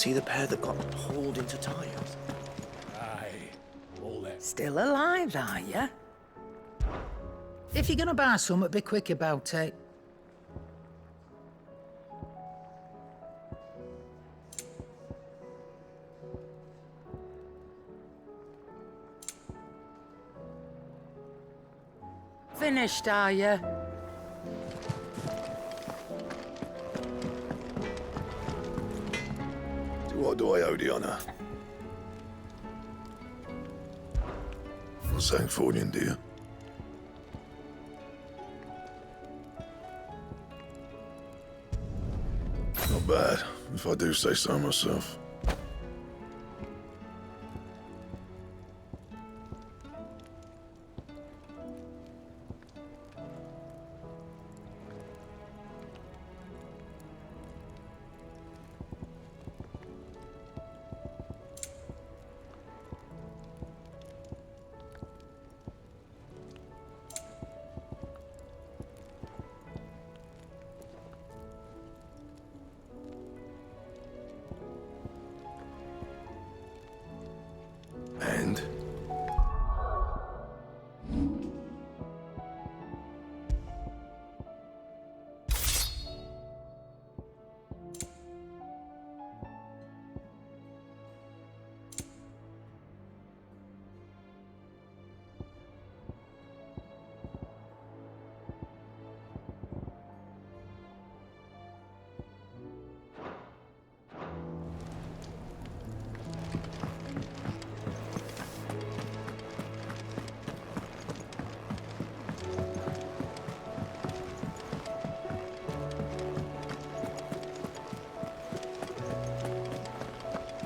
see the pair that got hauled into tiles? Aye, all that. Still alive, are ya? If you're gonna buy something, be quick about it. Finished, are ya? What do I owe the honor? For St. Fornian, dear. Not bad, if I do say so myself. And?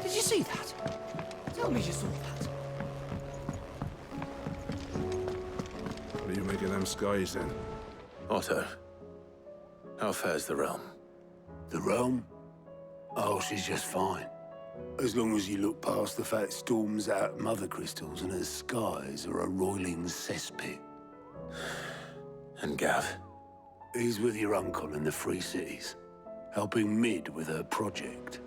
Did you see that? Tell me you saw that. What are you making them skies then? Otto, how fares the realm? The realm? Oh, she's just fine. As long as you look past the fat storms out mother crystals and her skies are a roiling cesspit. And Gav? He's with your uncle in the Free Cities, helping Mid with her project.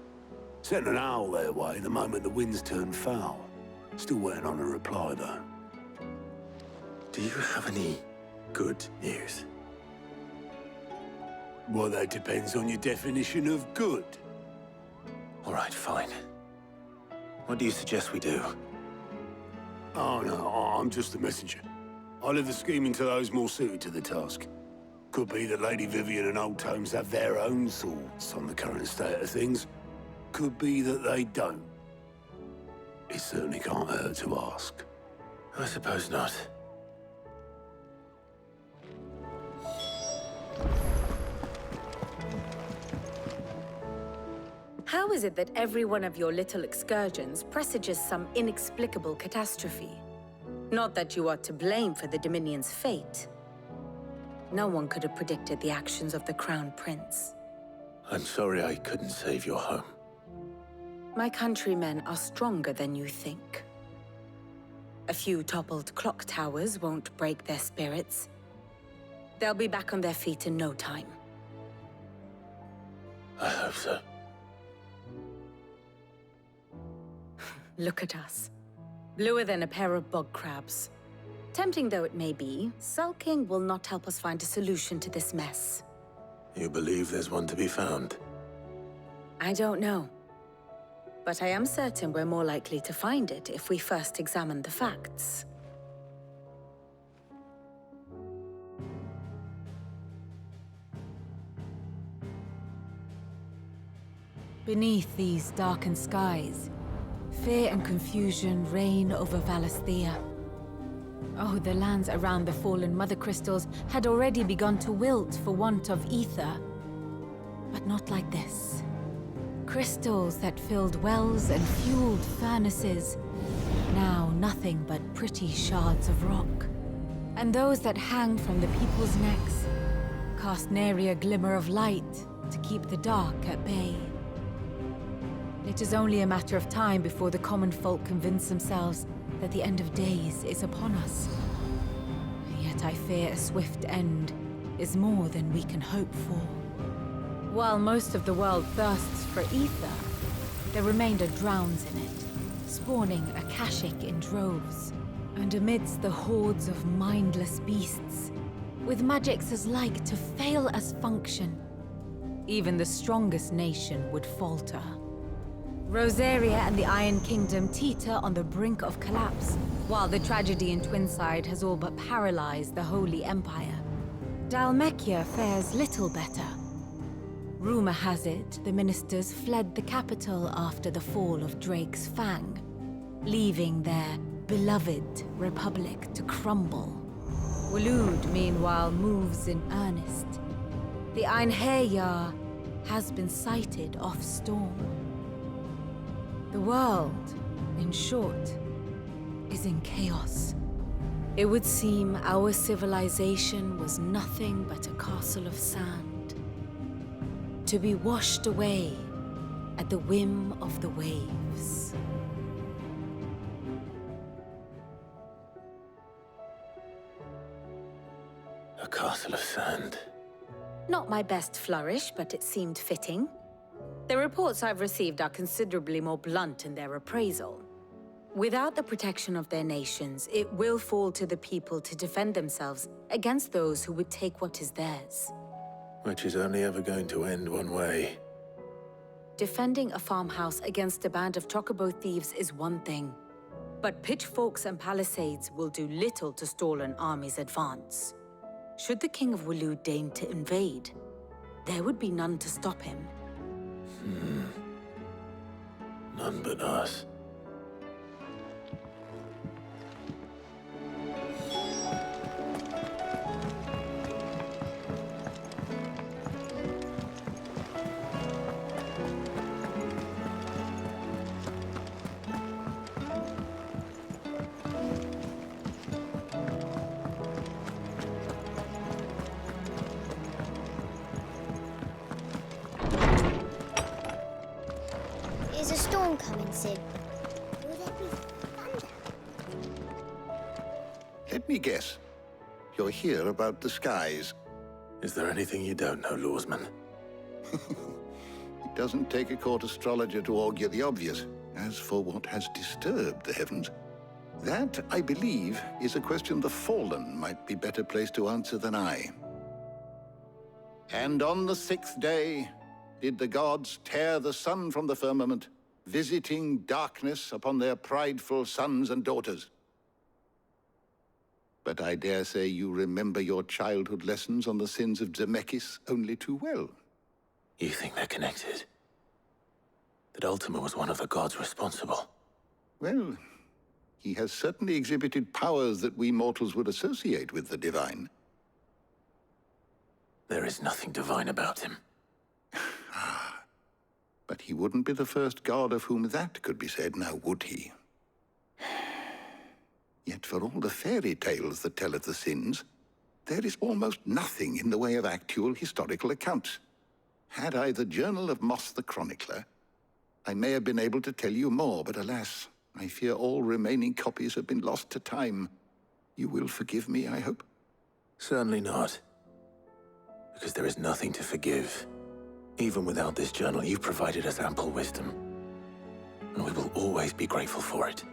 Sent an owl their way the moment the winds turned foul. Still waiting on a reply, though. Do you have any good news? Well, that depends on your definition of good. All right, fine. What do you suggest we do? Oh, no, I'm just the messenger. I leave the scheming to those more suited to the task. Could be that Lady Vivian and Old Tomes have their own thoughts on the current state of things. Could be that they don't. It certainly can't hurt to ask. I suppose not. How is it that every one of your little excursions presages some inexplicable catastrophe? Not that you are to blame for the Dominion's fate. No one could have predicted the actions of the Crown Prince. I'm sorry I couldn't save your home. My countrymen are stronger than you think. A few toppled clock towers won't break their spirits. They'll be back on their feet in no time. I hope so. Look at us. Bluer than a pair of bog crabs. Tempting though it may be, sulking will not help us find a solution to this mess. You believe there's one to be found? I don't know. But I am certain we're more likely to find it if we first examine the facts. Beneath these darkened skies, fear and confusion reign over Valisthea. Oh, the lands around the fallen Mother Crystals had already begun to wilt for want of ether. But not like this. Crystals that filled wells and fueled furnaces, now nothing but pretty shards of rock. And those that hang from the people's necks cast nary a glimmer of light to keep the dark at bay. It is only a matter of time before the common folk convince themselves that the end of days is upon us. Yet I fear a swift end is more than we can hope for. While most of the world thirsts for ether, The remainder drowns in it, spawning Akashic in droves. And amidst the hordes of mindless beasts, with magics as like to fail as function, even the strongest nation would falter. Rosaria and the Iron Kingdom teeter on the brink of collapse, while the tragedy in Twinside has all but paralyzed the Holy Empire. Dalmekia fares little better. Rumor has it the ministers fled the capital after the fall of Drake's Fang, leaving their beloved republic to crumble. Waloed, meanwhile, moves in earnest. The Einherjar has been sighted off Storm. The world, in short, is in chaos. It would seem our civilization was nothing but a castle of sand, to be washed away at the whim of the waves. A castle of sand. Not my best flourish, but it seemed fitting. The reports I've received are considerably more blunt in their appraisal. Without the protection of their nations, it will fall to the people to defend themselves against those who would take what is theirs. Which is only ever going to end one way. Defending a farmhouse against a band of chocobo thieves is one thing, but pitchforks and palisades will do little to stall an army's advance. Should the King of Waloed deign to invade, there would be none to stop him. None but us. Is a storm coming soon? Will there be thunder? Let me guess. You're here about the skies. Is there anything you don't know, Lawsman? It doesn't take a court astrologer to augur the obvious. As for what has disturbed the heavens, that, I believe, is a question the Fallen might be better placed to answer than I. And on the 6th day, did the gods tear the sun from the firmament, visiting darkness upon their prideful sons and daughters. But I dare say you remember your childhood lessons on the sins of Zemeckis only too well. You think they're connected? That Ultima was one of the gods responsible? Well, he has certainly exhibited powers that we mortals would associate with the divine. There is nothing divine about him. But he wouldn't be the first god of whom that could be said, now would he? Yet for all the fairy tales that tell of the sins, there is almost nothing in the way of actual historical accounts. Had I the Journal of Moss the Chronicler, I may have been able to tell you more, but alas, I fear all remaining copies have been lost to time. You will forgive me, I hope? Certainly not. Because there is nothing to forgive. Even without this journal, you've provided us ample wisdom. And we will always be grateful for it.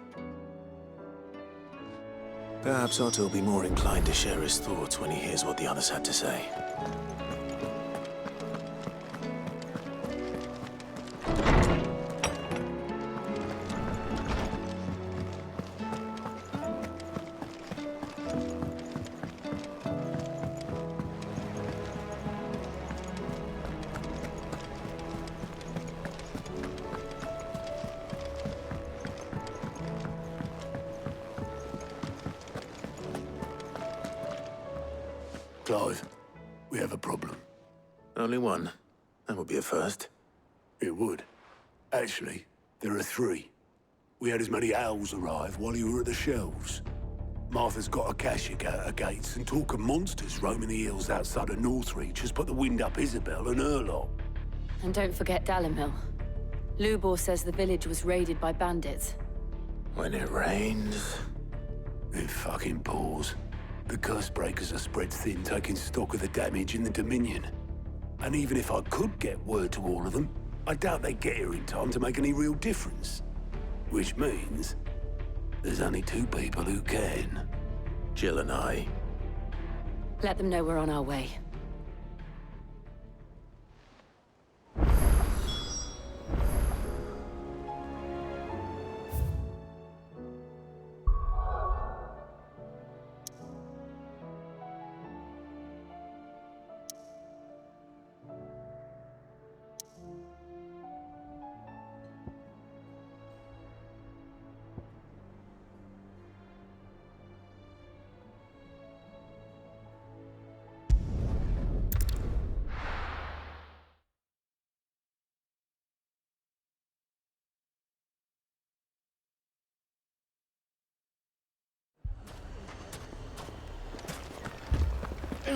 Perhaps Otto will be more inclined to share his thoughts when he hears what the others had to say. Clive, we have a problem. Only one. That would be a first. It would. Actually, there are 3. We had as many owls arrive while you were at the shelves. Martha's got Akashic out her gates, and talk of monsters roaming the hills outside of Northreach has put the wind up Isabel and her lot. And don't forget Dalimil. Lubor says the village was raided by bandits. When it rains... It fucking pours. The curse breakers are spread thin, taking stock of the damage in the Dominion. And even if I could get word to all of them, I doubt they get here in time to make any real difference. Which means there's only two people who can. Jill and I. Let them know we're on our way.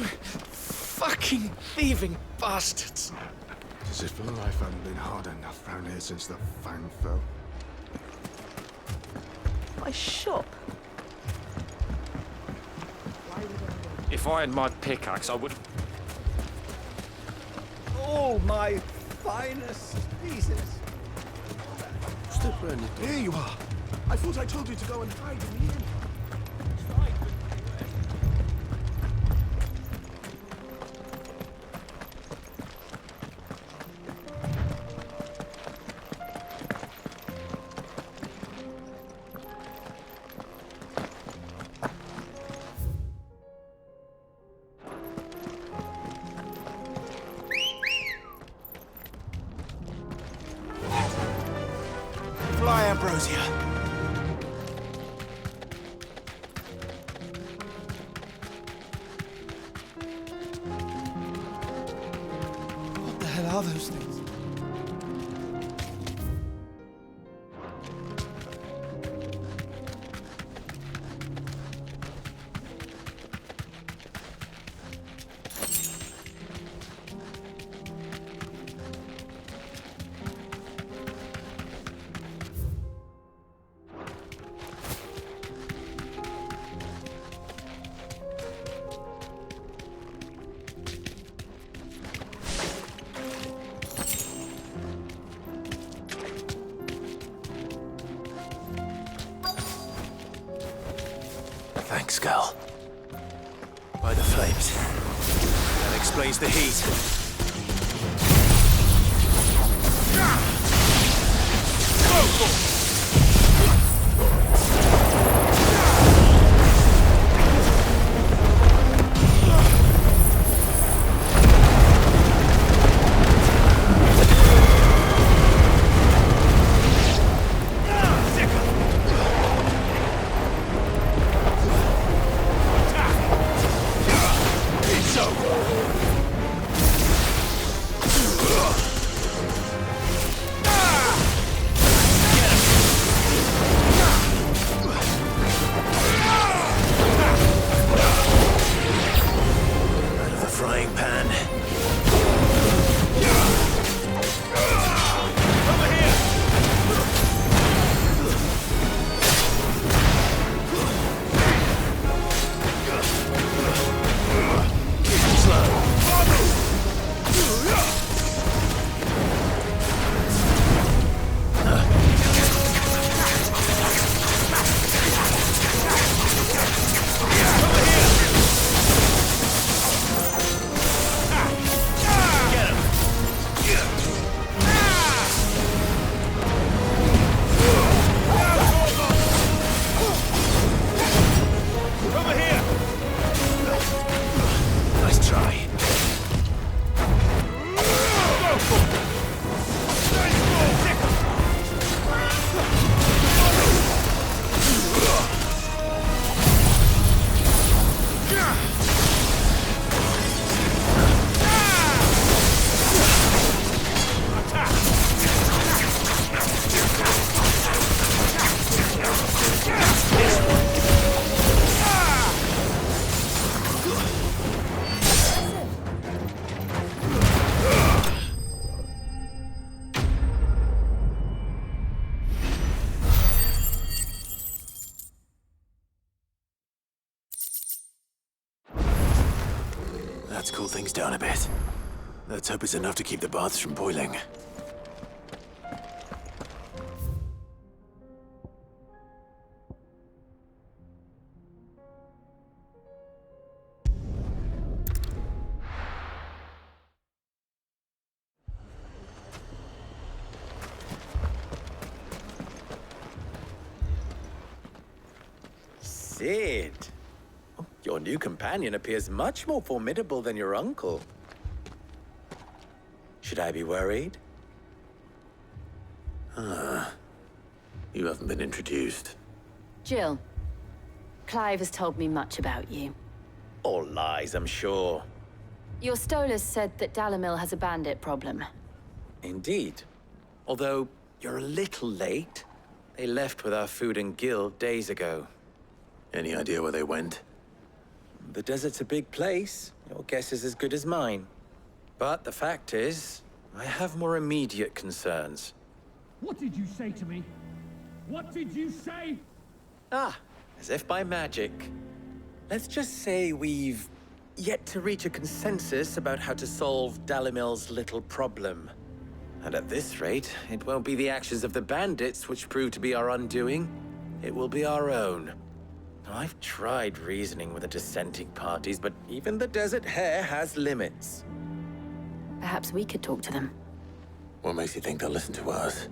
Fucking thieving bastards! As if life hadn't been hard enough round here since the fang fell. My shop? If I had my pickaxe, I would... All my finest pieces. Step round the door. Here you are. I thought I told you to go and hide in the inn. Fly, Ambrosia. What the hell are those things? Thanks, girl. By the flames. That explains the heat. Let's cool things down a bit. Let's hope it's enough to keep the baths from boiling. Sid. Your new companion appears much more formidable than your uncle. Should I be worried? You haven't been introduced. Jill, Clive has told me much about you. All lies, I'm sure. Your Stolas said that Dalamil has a bandit problem. Indeed. Although, you're a little late. They left with our food and guild days ago. Any idea where they went? The desert's a big place. Your guess is as good as mine. But the fact is, I have more immediate concerns. What did you say to me? What did you say? As if by magic. Let's just say we've yet to reach a consensus about how to solve Dalamil's little problem. And at this rate, it won't be the actions of the bandits which prove to be our undoing. It will be our own. I've tried reasoning with the dissenting parties, but even the Desert Hare has limits. Perhaps we could talk to them. What makes you think they'll listen to us?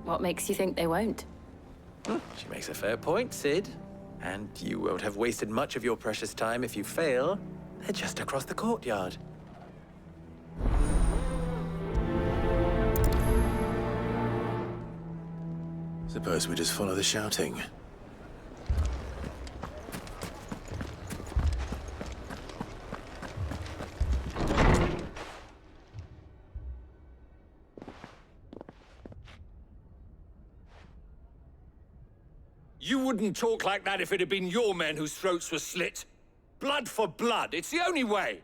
What makes you think they won't? She makes a fair point, Sid. And you won't have wasted much of your precious time if you fail. They're just across the courtyard. Suppose we just follow the shouting. You wouldn't talk like that if it had been your men whose throats were slit. Blood for blood, it's the only way.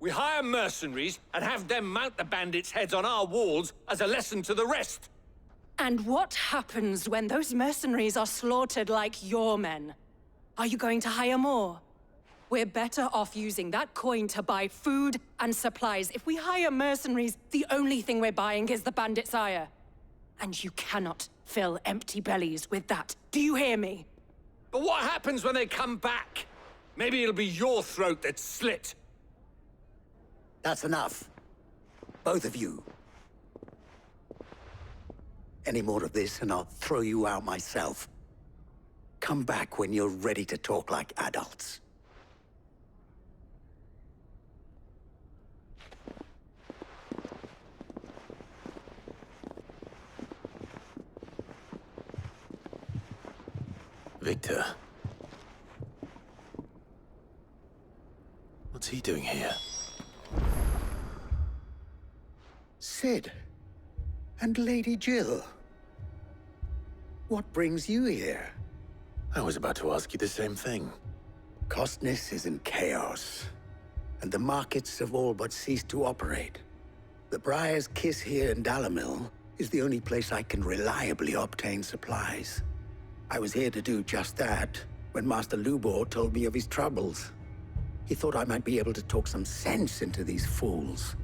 We hire mercenaries and have them mount the bandits' heads on our walls as a lesson to the rest. And what happens when those mercenaries are slaughtered like your men? Are you going to hire more? We're better off using that coin to buy food and supplies. If we hire mercenaries, the only thing we're buying is the bandits' ire. And you cannot fill empty bellies with that. Do you hear me? But what happens when they come back? Maybe it'll be your throat that's slit. That's enough. Both of you. Any more of this and I'll throw you out myself. Come back when you're ready to talk like adults. Victor. What's he doing here? Sid. And Lady Jill. What brings you here? I was about to ask you the same thing. Costness is in chaos, and the markets have all but ceased to operate. The Briar's Kiss here in Dalamil is the only place I can reliably obtain supplies. I was here to do just that when Master Lubor told me of his troubles. He thought I might be able to talk some sense into these fools.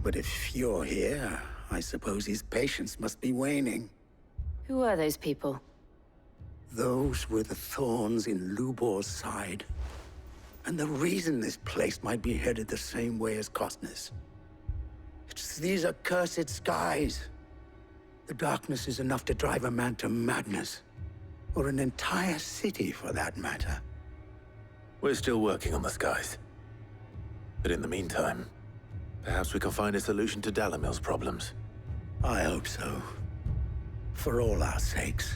But if you're here, I suppose his patience must be waning. Who are those people? Those were the thorns in Lubor's side. And the reason this place might be headed the same way as Costness. It's these accursed skies. The darkness is enough to drive a man to madness. Or an entire city, for that matter. We're still working on the skies. But in the meantime, perhaps we can find a solution to Dalamil's problems. I hope so. For all our sakes.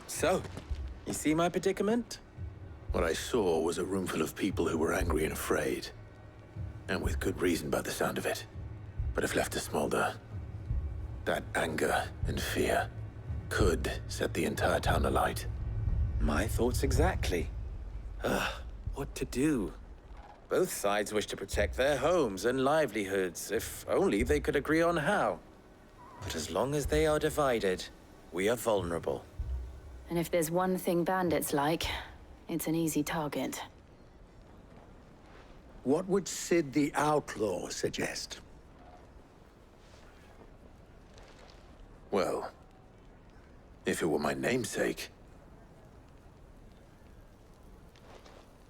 So, you see my predicament? What I saw was a room full of people who were angry and afraid. And with good reason by the sound of it. But if left to smolder, that anger and fear could set the entire town alight. My thoughts exactly. What to do? Both sides wish to protect their homes and livelihoods, if only they could agree on how. But as long as they are divided, we are vulnerable. And if there's one thing bandits like, it's an easy target. What would Sid the Outlaw suggest? Well, If it were my namesake,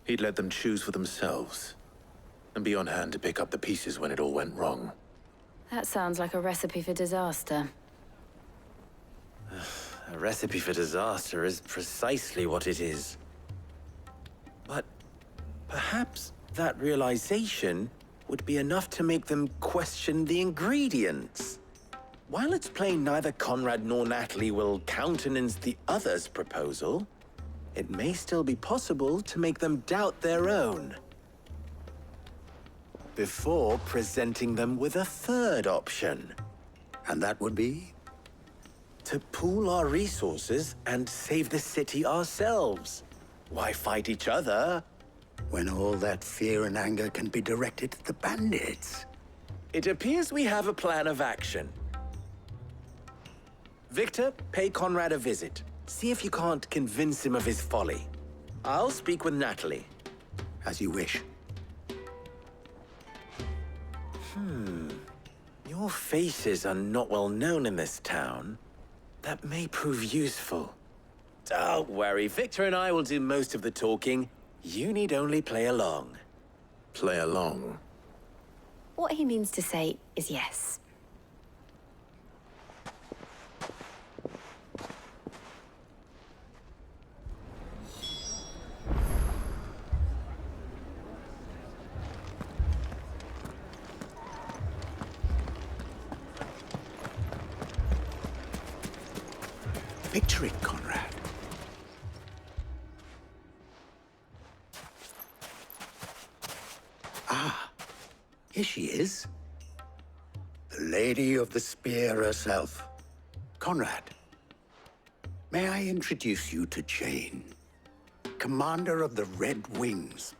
he'd let them choose for themselves and be on hand to pick up the pieces when it all went wrong. That sounds like a recipe for disaster. A recipe for disaster is precisely what it is. But perhaps that realization would be enough to make them question the ingredients. While it's plain neither Conrad nor Natalie will countenance the other's proposal, it may still be possible to make them doubt their own before presenting them with a third option. And that would be? To pool our resources and save the city ourselves. Why fight each other when all that fear and anger can be directed at the bandits? It appears we have a plan of action. Victor, pay Conrad a visit. See if you can't convince him of his folly. I'll speak with Natalie. As you wish. Your faces are not well known in this town. That may prove useful. Don't worry, Victor and I will do most of the talking. You need only play along. Play along? What he means to say is yes. Picture it, Conrad. Ah, here she is. The Lady of the Spear herself. Conrad, may I introduce you to Jane, commander of the Red Wings,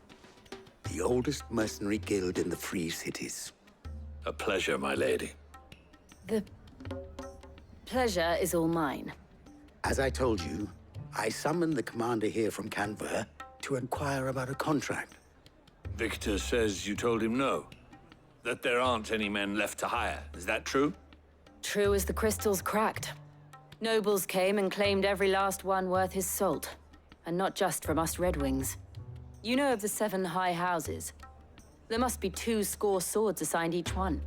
the oldest mercenary guild in the Free Cities. A pleasure, my lady. The pleasure is all mine. As I told you, I summoned the commander here from Canberra to inquire about a contract. Victor says you told him no. That there aren't any men left to hire. Is that true? True as the crystals cracked. Nobles came and claimed every last one worth his salt. And not just from us Red Wings. You know of the 7 high houses. There must be 2 swords assigned each one.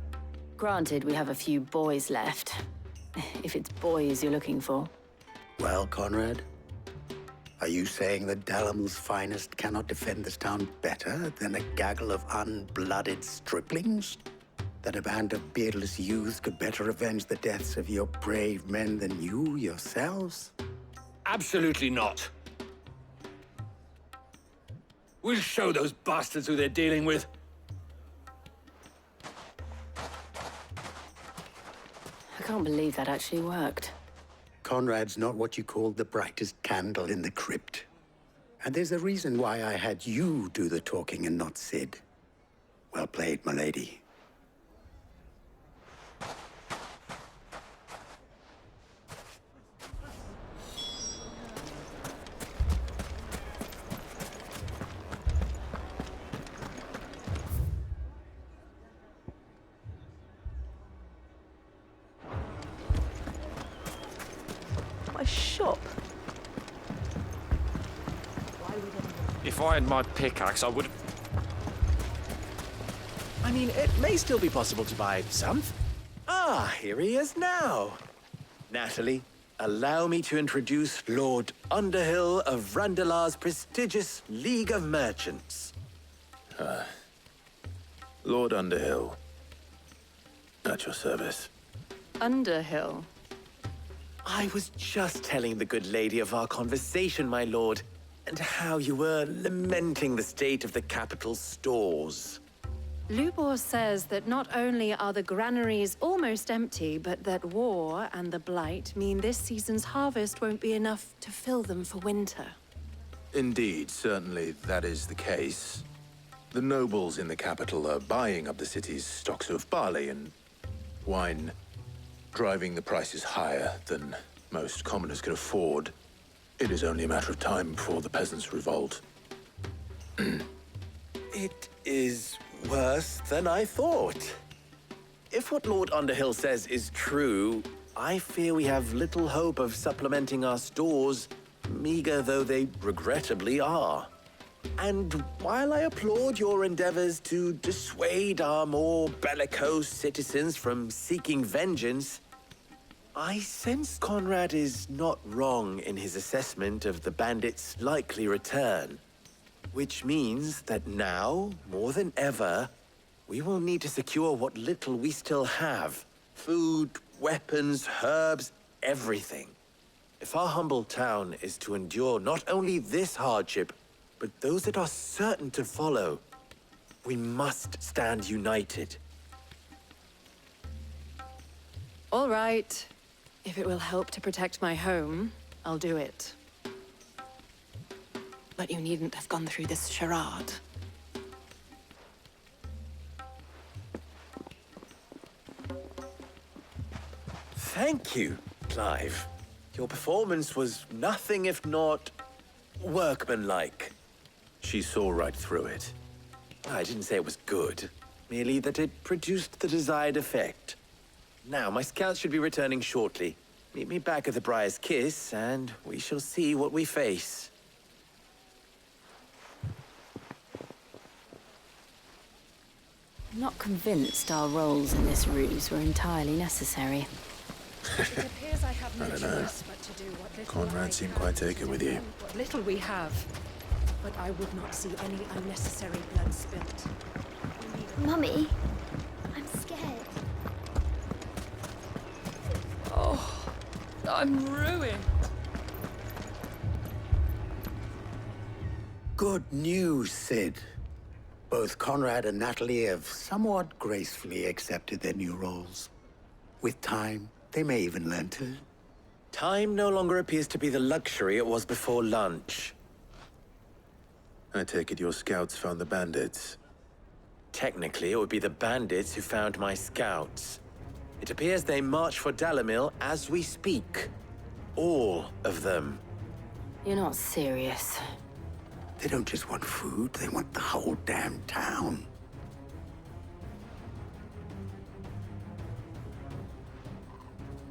Granted, we have a few boys left. If it's boys you're looking for. Well, Conrad, are you saying that Dalamel's finest cannot defend this town better than a gaggle of unblooded striplings? That a band of beardless youths could better avenge the deaths of your brave men than you yourselves? Absolutely not. We'll show those bastards who they're dealing with. I can't believe that actually worked. Conrad's not what you called the brightest candle in the crypt. And there's a reason why I had you do the talking and not Sid. Well played, my lady. My shop. If I had my pickaxe, I would... I mean, it may still be possible to buy some. Ah, here he is now. Natalie, allow me to introduce Lord Underhill of Randalar's prestigious League of Merchants. Lord Underhill. At your service. Underhill? I was just telling the good lady of our conversation, my lord, and how you were lamenting the state of the capital's stores. Lubor says that not only are the granaries almost empty, but that war and the Blight mean this season's harvest won't be enough to fill them for winter. Indeed, certainly that is the case. The nobles in the capital are buying up the city's stocks of barley and wine, driving the prices higher than most commoners can afford. It is only a matter of time before the peasants revolt. It is worse than I thought. If what Lord Underhill says is true, I fear we have little hope of supplementing our stores, meager though they regrettably are. And while I applaud your endeavors to dissuade our more bellicose citizens from seeking vengeance, I sense Conrad is not wrong in his assessment of the bandits' likely return. Which means that now, more than ever, we will need to secure what little we still have. Food, weapons, herbs, everything. If our humble town is to endure not only this hardship, but those that are certain to follow, we must stand united. All right. If it will help to protect my home, I'll do it. But you needn't have gone through this charade. Thank you, Clive. Your performance was nothing if not workmanlike. She saw right through it. I didn't say it was good, merely that it produced the desired effect. Now, my scouts should be returning shortly. Meet me back at the Briar's Kiss, and we shall see what we face. I'm not convinced our roles in this ruse were entirely necessary. It appears I have no I don't know. choice but to do what little Conrad I seemed can quite taken to with you. defend what little we have. But I would not see any unnecessary blood spilt. Mummy, I'm scared. Oh, I'm ruined. Good news, Sid. Both Conrad and Natalie have somewhat gracefully accepted their new roles. With time, they may even learn to. Time no longer appears to be the luxury it was before lunch. I take it your scouts found the bandits. Technically, it would be the bandits who found my scouts. It appears they march for Dalimil as we speak. All of them. You're not serious. They don't just want food, they want the whole damn town.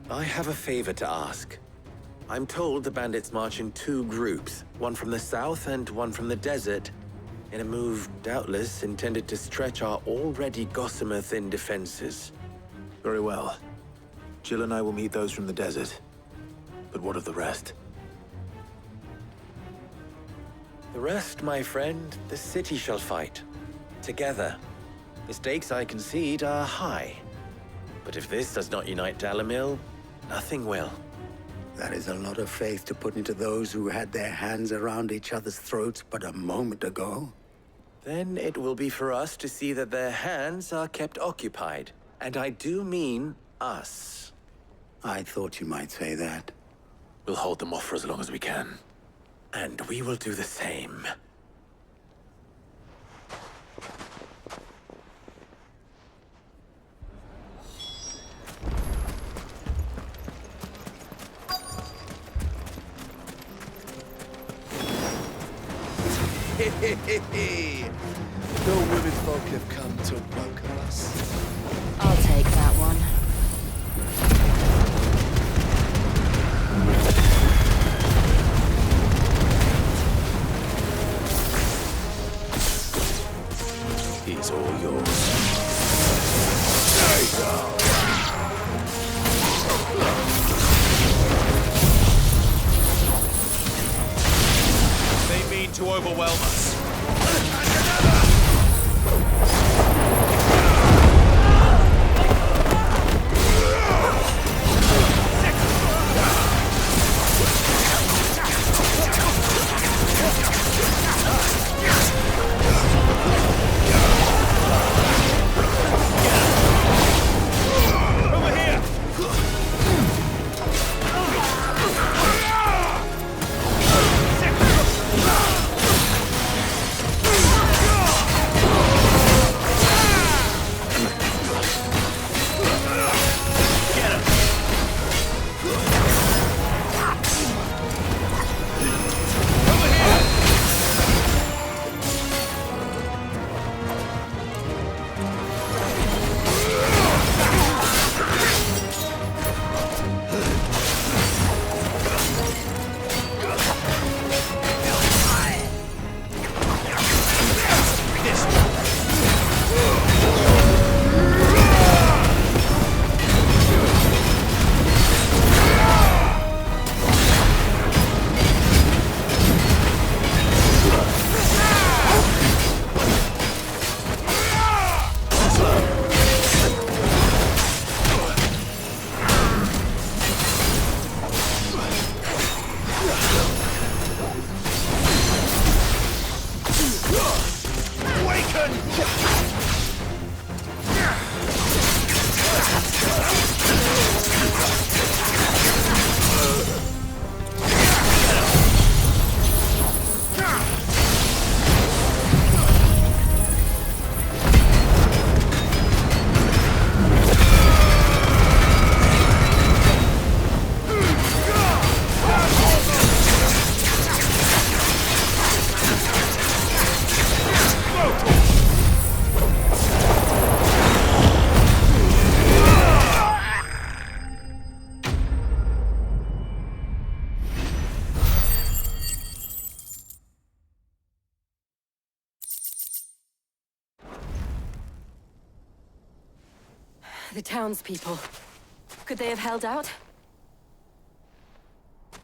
I have a favor to ask. I'm told the bandits march in two groups, one from the south and one from the desert, in a move doubtless intended to stretch our already gossamer-thin defenses. Very well. Jill and I will meet those from the desert. But what of the rest? The rest, my friend, the city shall fight. Together. The stakes, I concede, are high. But if this does not unite Dalimil, nothing will. That is a lot of faith to put into those who had their hands around each other's throats but a moment ago. Then it will be for us to see that their hands are kept occupied. And I do mean us. I thought you might say that. We'll hold them off for as long as we can. And we will do the same. No women folk have come to welcome us. I'll take that one. He's all yours. They mean to overwhelm us. The townspeople. Could they have held out?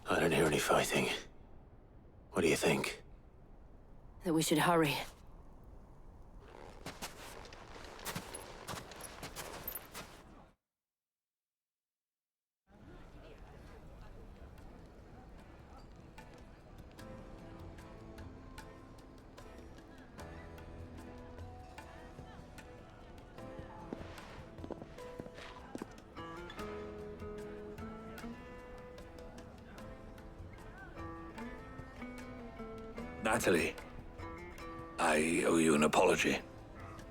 I don't hear any fighting. What do you think? That we should hurry. Natalie, I owe you an apology.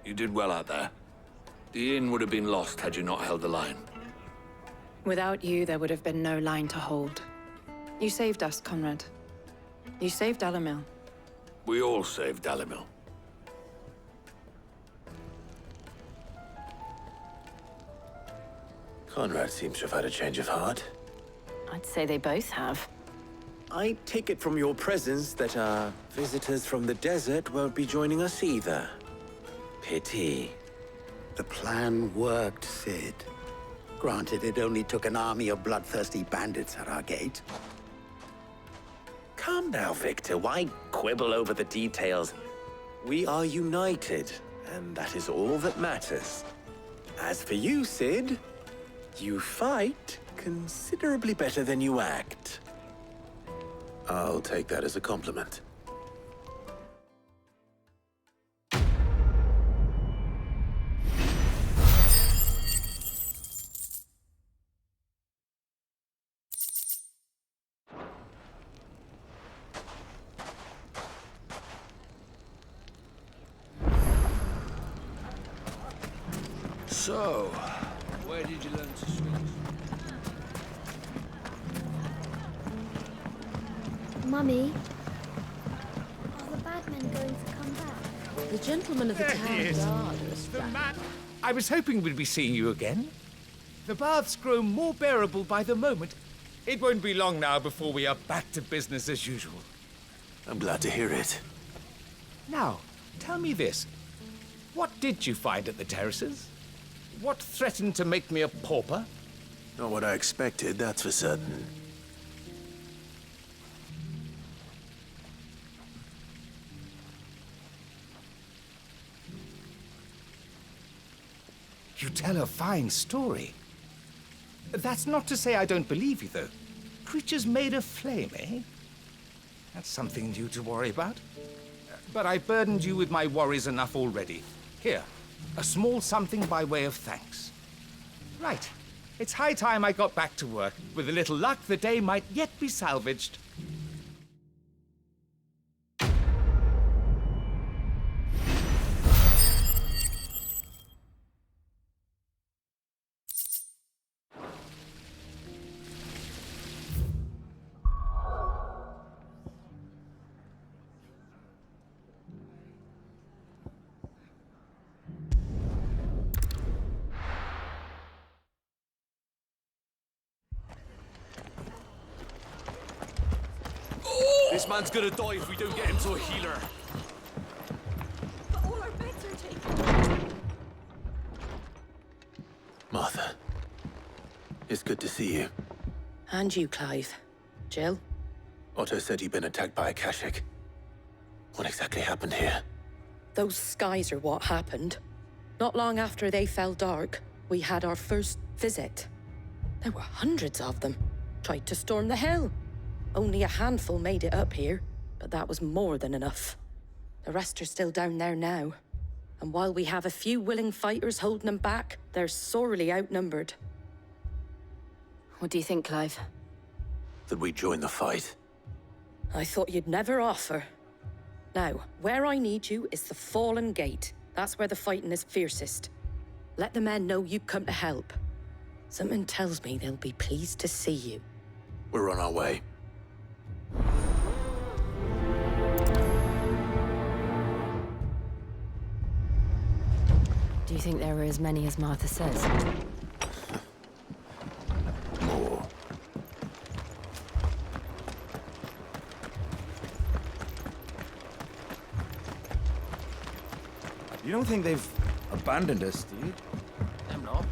You did well out there. The inn would have been lost had you not held the line. Without you, there would have been no line to hold. You saved us, Conrad. You saved Dalimil. We all saved Dalimil. Conrad seems to have had a change of heart. I'd say they both have. I take it from your presence that our visitors from the desert won't be joining us either. Pity. The plan worked, Sid. Granted, it only took an army of bloodthirsty bandits at our gate. Calm now, Victor. Why quibble over the details? We are united, and that is all that matters. As for you, Sid, you fight considerably better than you act. I'll take that as a compliment. So, where did you learn to swim? Mummy, are the bad men going to come back? The gentlemen of the town guard is back. I was hoping we'd be seeing you again. The baths grow more bearable by the moment. It won't be long now before we are back to business as usual. I'm glad to hear it. Now, tell me this. What did you find at the terraces? What threatened to make me a pauper? Not what I expected, that's for certain. You tell a fine story. That's not to say I don't believe you, though. Creatures made of flame, eh? That's something new to worry about. But I burdened you with my worries enough already. Here, a small something by way of thanks. Right. It's high time I got back to work. With a little luck, the day might yet be salvaged. This man's gonna die if we don't get him to a healer. But all our beds are taken. Martha, it's good to see you. And you, Clive. Jill? Otto said you'd been attacked by a Kashik. What exactly happened here? Those skies are what happened. Not long after they fell dark, we had our first visit. There were hundreds of them. Tried to storm the hill. Only a handful made it up here, but that was more than enough. The rest are still down there now. And while we have a few willing fighters holding them back, they're sorely outnumbered. What do you think, Clive? That we join the fight. I thought you'd never offer. Now, where I need you is the Fallen Gate. That's where the fighting is fiercest. Let the men know you come to help. Something tells me they'll be pleased to see you. We're on our way. Do you think there are as many as Martha says? More. You don't think they've abandoned us, do you? I'm not.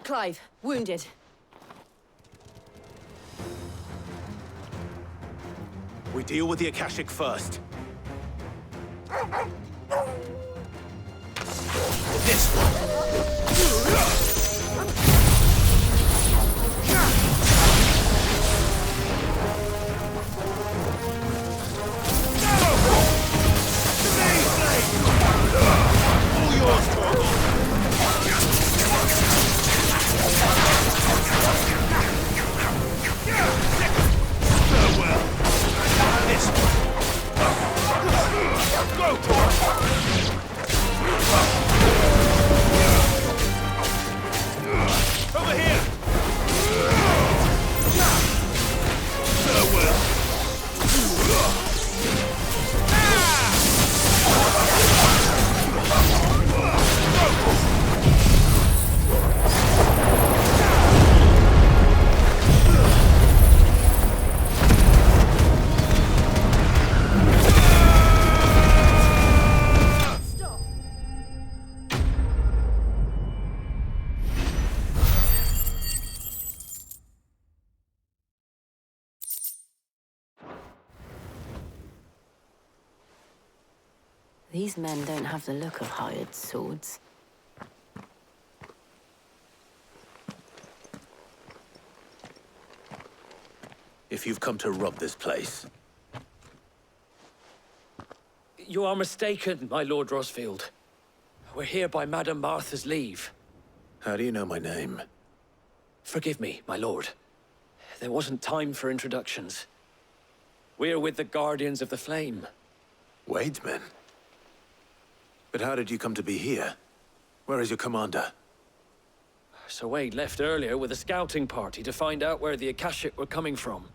Clive, wounded. We deal with the Akashic first. This These men don't have the look of hired swords. If you've come to rob this place. You are mistaken, my Lord Rosfield. We're here by Madame Martha's leave. How do you know my name? Forgive me, my lord. There wasn't time for introductions. We're with the Guardians of the Flame. Wade's men? But how did you come to be here? Where is your commander? Sir Wade left earlier with a scouting party to find out where the Akashic were coming from.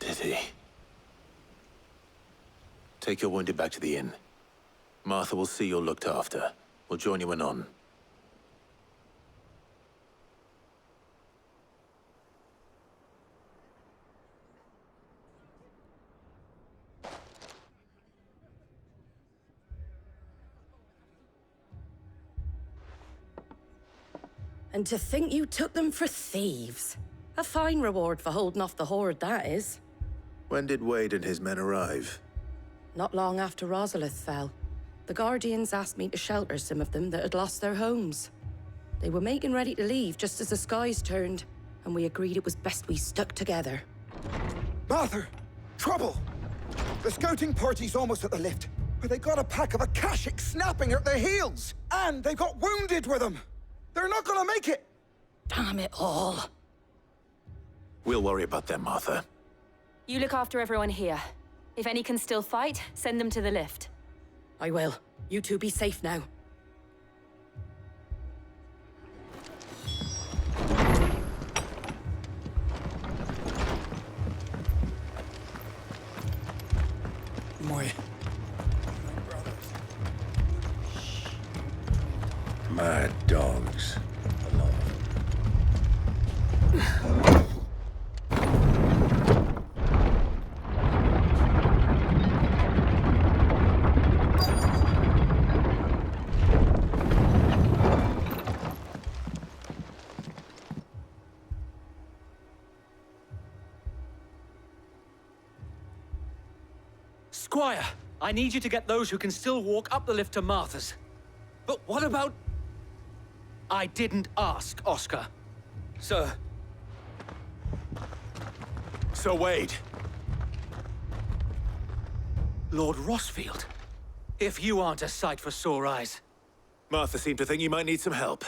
Did he? Take your wounded back to the inn. Martha will see you're looked after. We'll join you anon. And to think you took them for thieves. A fine reward for holding off the horde, that is. When did Wade and his men arrive? Not long after Rosalith fell. The Guardians asked me to shelter some of them that had lost their homes. They were making ready to leave just as the skies turned, and we agreed it was best we stuck together. Martha! Trouble! The scouting party's almost at the lift, where they got a pack of Akashic snapping at their heels! And they got wounded with them! They're not gonna make it! Damn it all. We'll worry about them, Martha. You look after everyone here. If any can still fight, send them to the lift. I will. You two be safe now. My Mad dogs. Squire, I need you to get those who can still walk up the lift to Martha's. But what about... I didn't ask, Oscar. Sir. Sir Wade. Lord Rosfield. If you aren't a sight for sore eyes. Martha seemed to think you might need some help.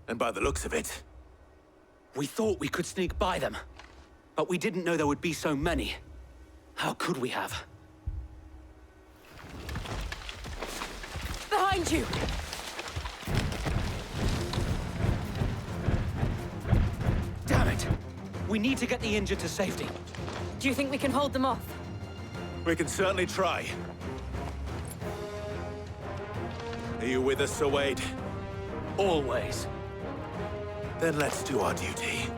And by the looks of it... We thought we could sneak by them. But we didn't know there would be so many. How could we have? Behind you! Damn it! We need to get the injured to safety. Do you think we can hold them off? We can certainly try. Are you with us, Sir Wade? Always. Then let's do our duty.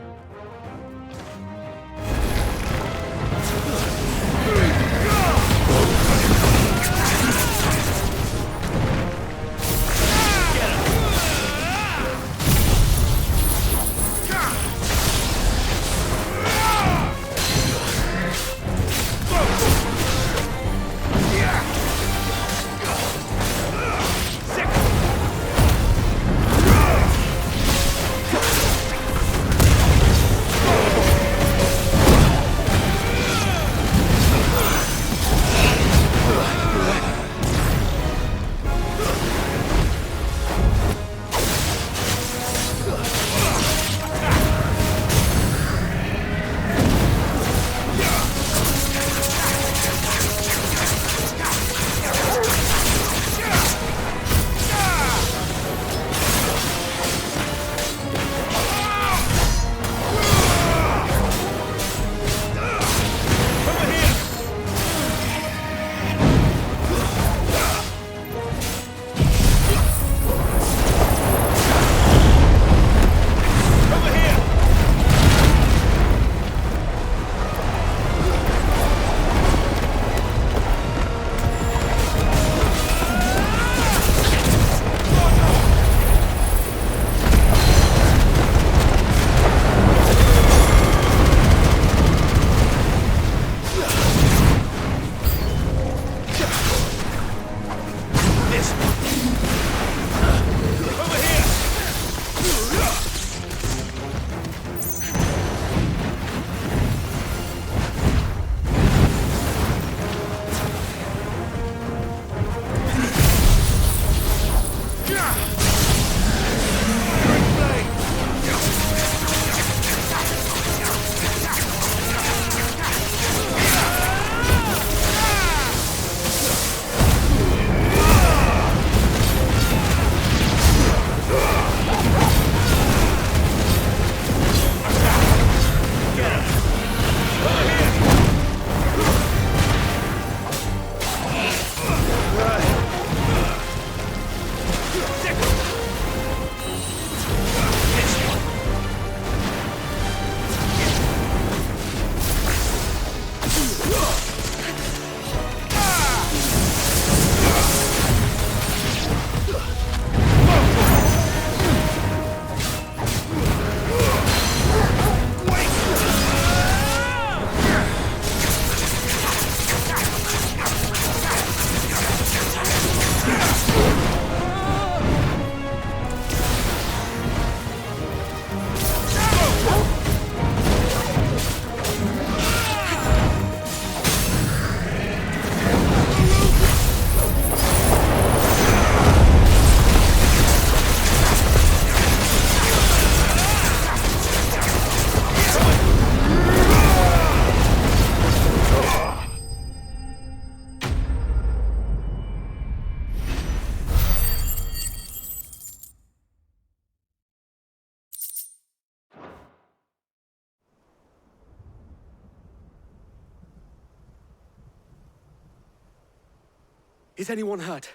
Is anyone hurt?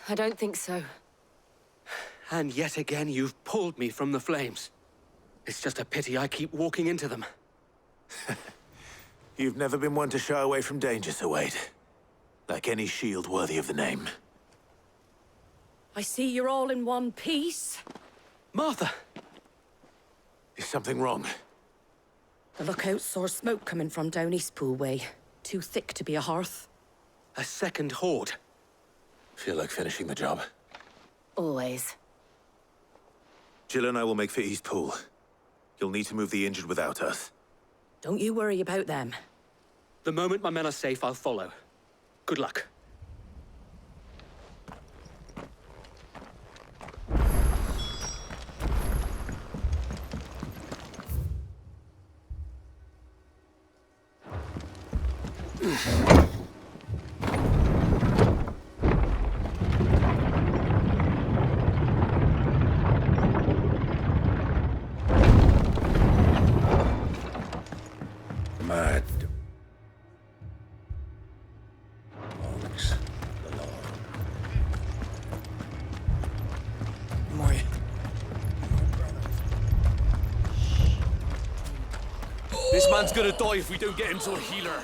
I don't think so. And yet again, you've pulled me from the flames. It's just a pity I keep walking into them. You've never been one to shy away from danger, Sir Wade. Like any shield worthy of the name. I see you're all in one piece. Martha! Is something wrong? The lookout saw smoke coming from down Eastpool way. Too thick to be a hearth. A second horde. Feel like finishing the job? Always. Jill and I will make for Eastpool. You'll need to move the injured without us. Don't you worry about them. The moment my men are safe, I'll follow. Good luck. Mad. Monks, the law. My... This man's gonna die if we don't get him to a healer.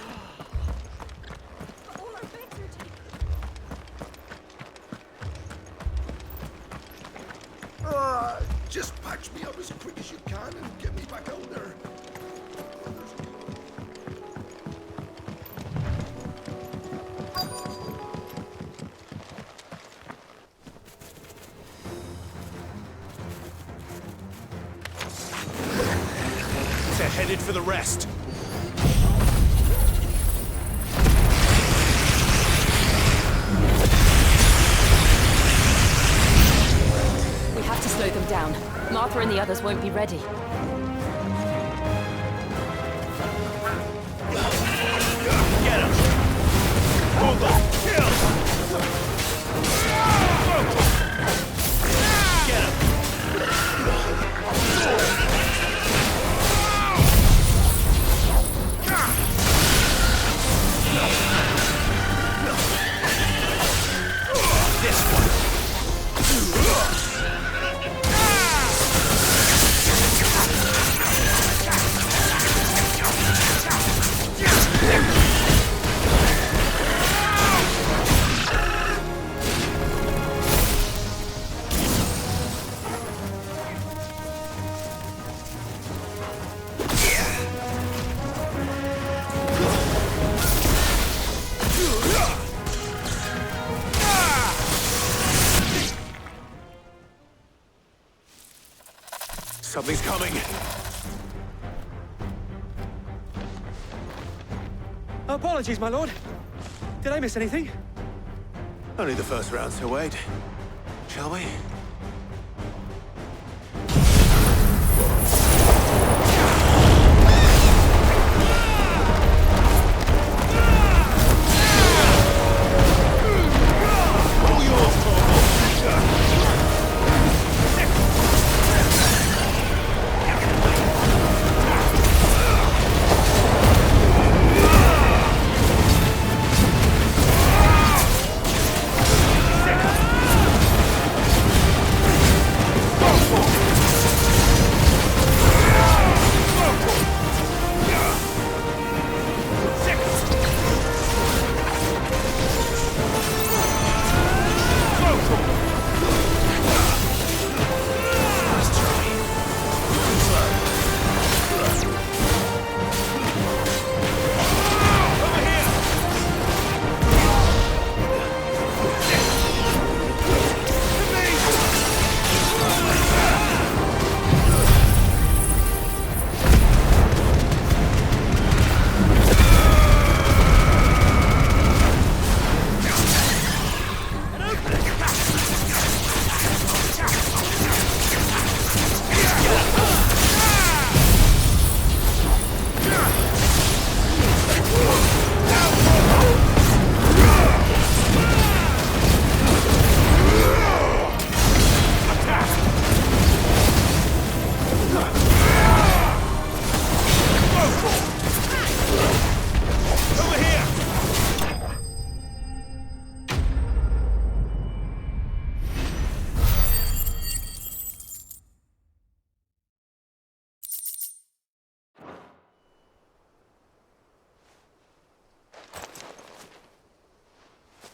Just patch me up as quick as you can and get me back out there. They're headed for the rest. We have to slow them down. Martha and the others won't be ready. Get him! Hold on! Kill! Get him! This one! Something's coming. Apologies, my lord. Did I miss anything? Only the first round, Sir Wade. Shall we?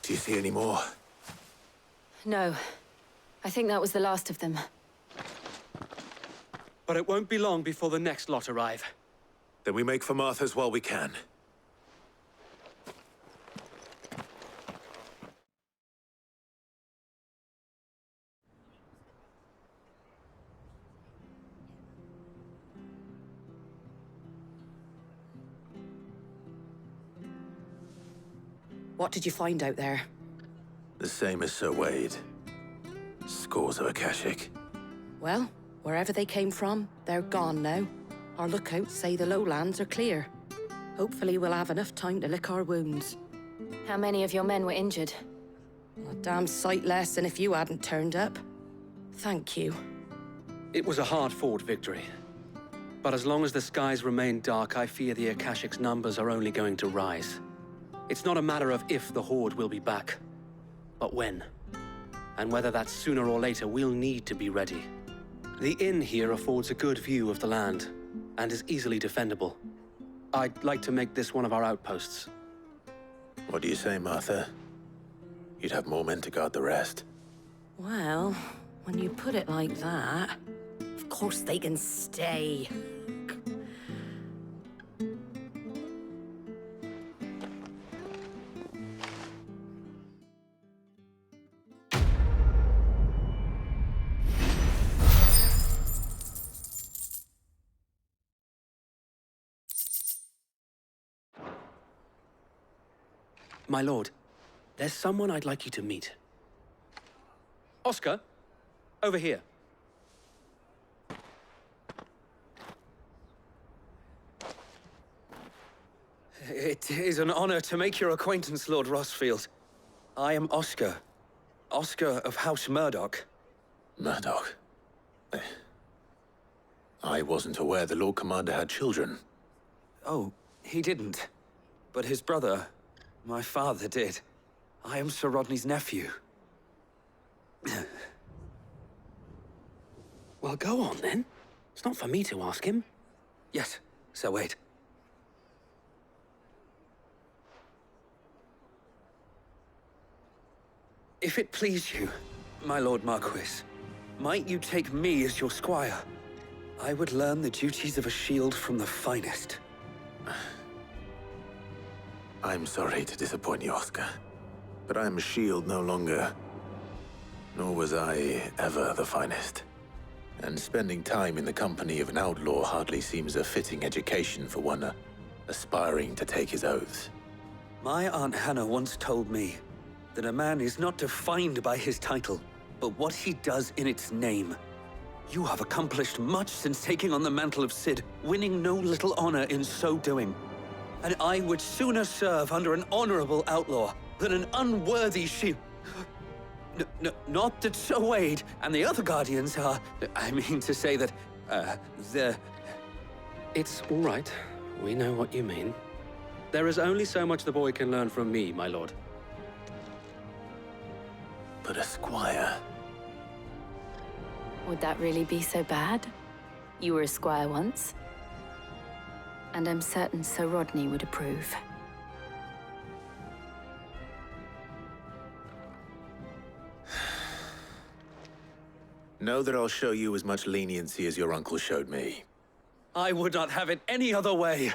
Do you see any more? No. I think that was the last of them. But it won't be long before the next lot arrive. Then we make for Martha's while we can. What did you find out there? The same as Sir Wade. Scores of Akashic. Well, wherever they came from, they're gone now. Our lookouts say the lowlands are clear. Hopefully we'll have enough time to lick our wounds. How many of your men were injured? A damn sight less than if you hadn't turned up. Thank you. It was a hard-fought victory. But as long as the skies remain dark, I fear the Akashic's numbers are only going to rise. It's not a matter of if the Horde will be back, but when. And whether that's sooner or later, we'll need to be ready. The inn here affords a good view of the land, and is easily defendable. I'd like to make this one of our outposts. What do you say, Martha? You'd have more men to guard the rest. Well, when you put it like that, of course they can stay. My lord, there's someone I'd like you to meet. Oscar, over here. It is an honor to make your acquaintance, Lord Rosfield. I am Oscar. Oscar of House Murdoch. Murdoch? I wasn't aware the Lord Commander had children. Oh, he didn't. But his brother, my father, did. I am Sir Rodney's nephew. Well, go on, then. It's not for me to ask him. Yes, Sir Wade. If it please you, my Lord Marquis, might you take me as your squire? I would learn the duties of a shield from the finest. I'm sorry to disappoint you, Oscar. But I'm a shield no longer. Nor was I ever the finest. And spending time in the company of an outlaw hardly seems a fitting education for one aspiring to take his oaths. My Aunt Hannah once told me that a man is not defined by his title, but what he does in its name. You have accomplished much since taking on the mantle of Cid, winning no little honor in so doing. And I would sooner serve under an honorable outlaw than an unworthy shield. Not that Sir Wade and the other Guardians are... I mean to say that, It's all right. We know what you mean. There is only so much the boy can learn from me, my lord. But a squire... Would that really be so bad? You were a squire once. And I'm certain Sir Rodney would approve. Know that I'll show you as much leniency as your uncle showed me. I would not have it any other way.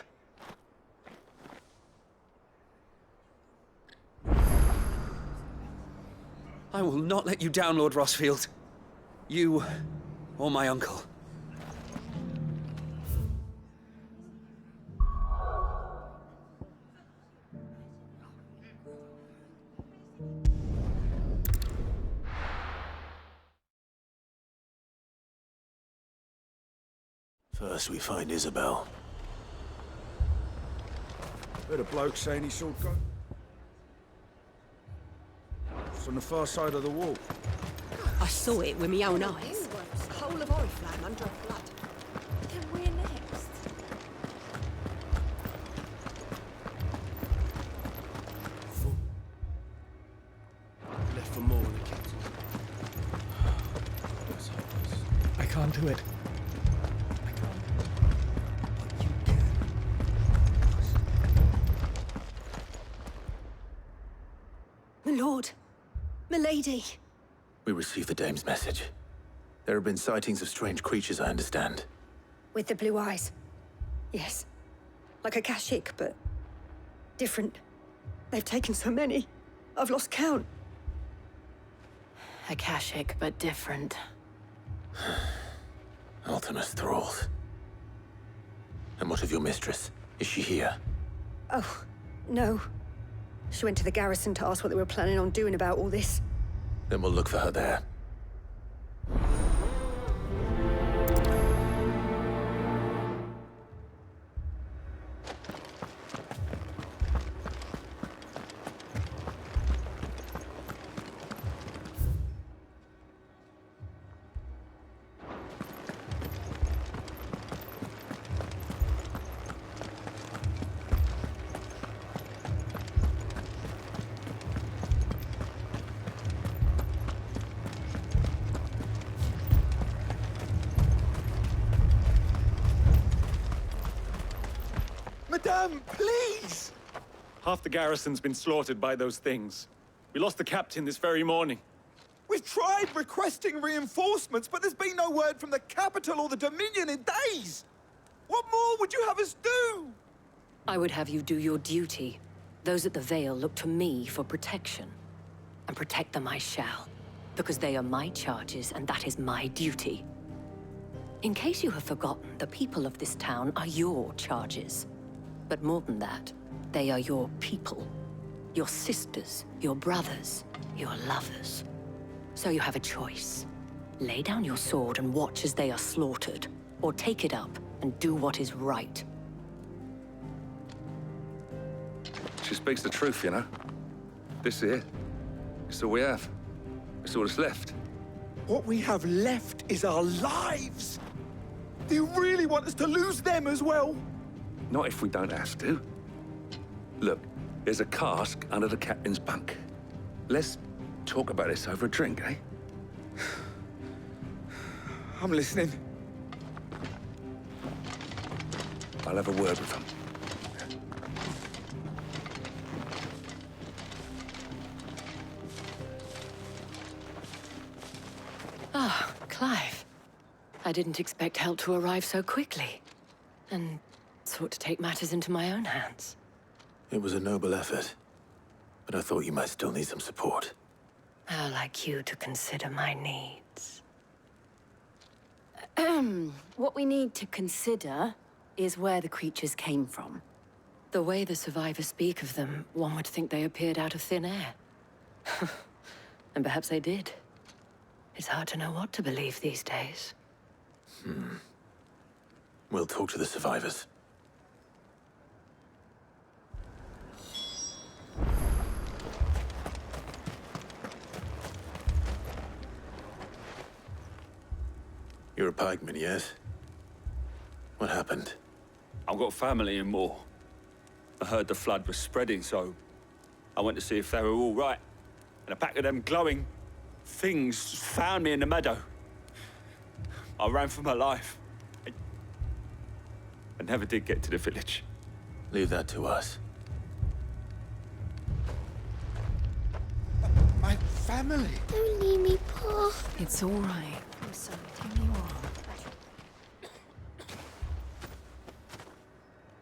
I will not let you down, Lord Rosfield. You, or my uncle. First we find Isabel. Heard a bloke saying he saw go. It's on the far side of the wall. I saw it with my own eyes. The whole of Oriflamme under blood. Then we're next. Left for more in the captain. I can't do it. My lord. Milady! We received the dame's message. There have been sightings of strange creatures, I understand. With the blue eyes. Yes. Like a Kashik, but different. They've taken so many. I've lost count. Akashic, but different. Ultimus thralls. And what of your mistress? Is she here? Oh, no. She went to the garrison to ask what they were planning on doing about all this. Then we'll look for her there. Madame, please! Half the garrison's been slaughtered by those things. We lost the captain this very morning. We've tried requesting reinforcements, but there's been no word from the capital or the Dominion in days! What more would you have us do? I would have you do your duty. Those at the Vale look to me for protection. And protect them I shall. Because they are my charges, and that is my duty. In case you have forgotten, the people of this town are your charges. But more than that, they are your people. Your sisters, your brothers, your lovers. So you have a choice. Lay down your sword and watch as they are slaughtered, or take it up and do what is right. She speaks the truth, you know. This here, it's all we have. It's all that's left. What we have left is our lives! Do you really want us to lose them as well? Not if we don't have to. Look, there's a cask under the captain's bunk. Let's talk about this over a drink, eh? I'm listening. I'll have a word with him. Ah, Clive. I didn't expect help to arrive so quickly. And sought to take matters into my own hands. It was a noble effort, but I thought you might still need some support. How like you to consider my needs. What we need to consider is where the creatures came from. The way the survivors speak of them, one would think they appeared out of thin air. And perhaps they did. It's hard to know what to believe these days. We'll talk to the survivors. You're a pikeman, yes? What happened? I've got family in Moor. I heard the flood was spreading, so I went to see if they were all right. And a pack of them glowing things found me in the meadow. I ran for my life. I never did get to the village. Leave that to us. My family! Don't leave me, Pa. It's all right. I'm sorry. Tell me more.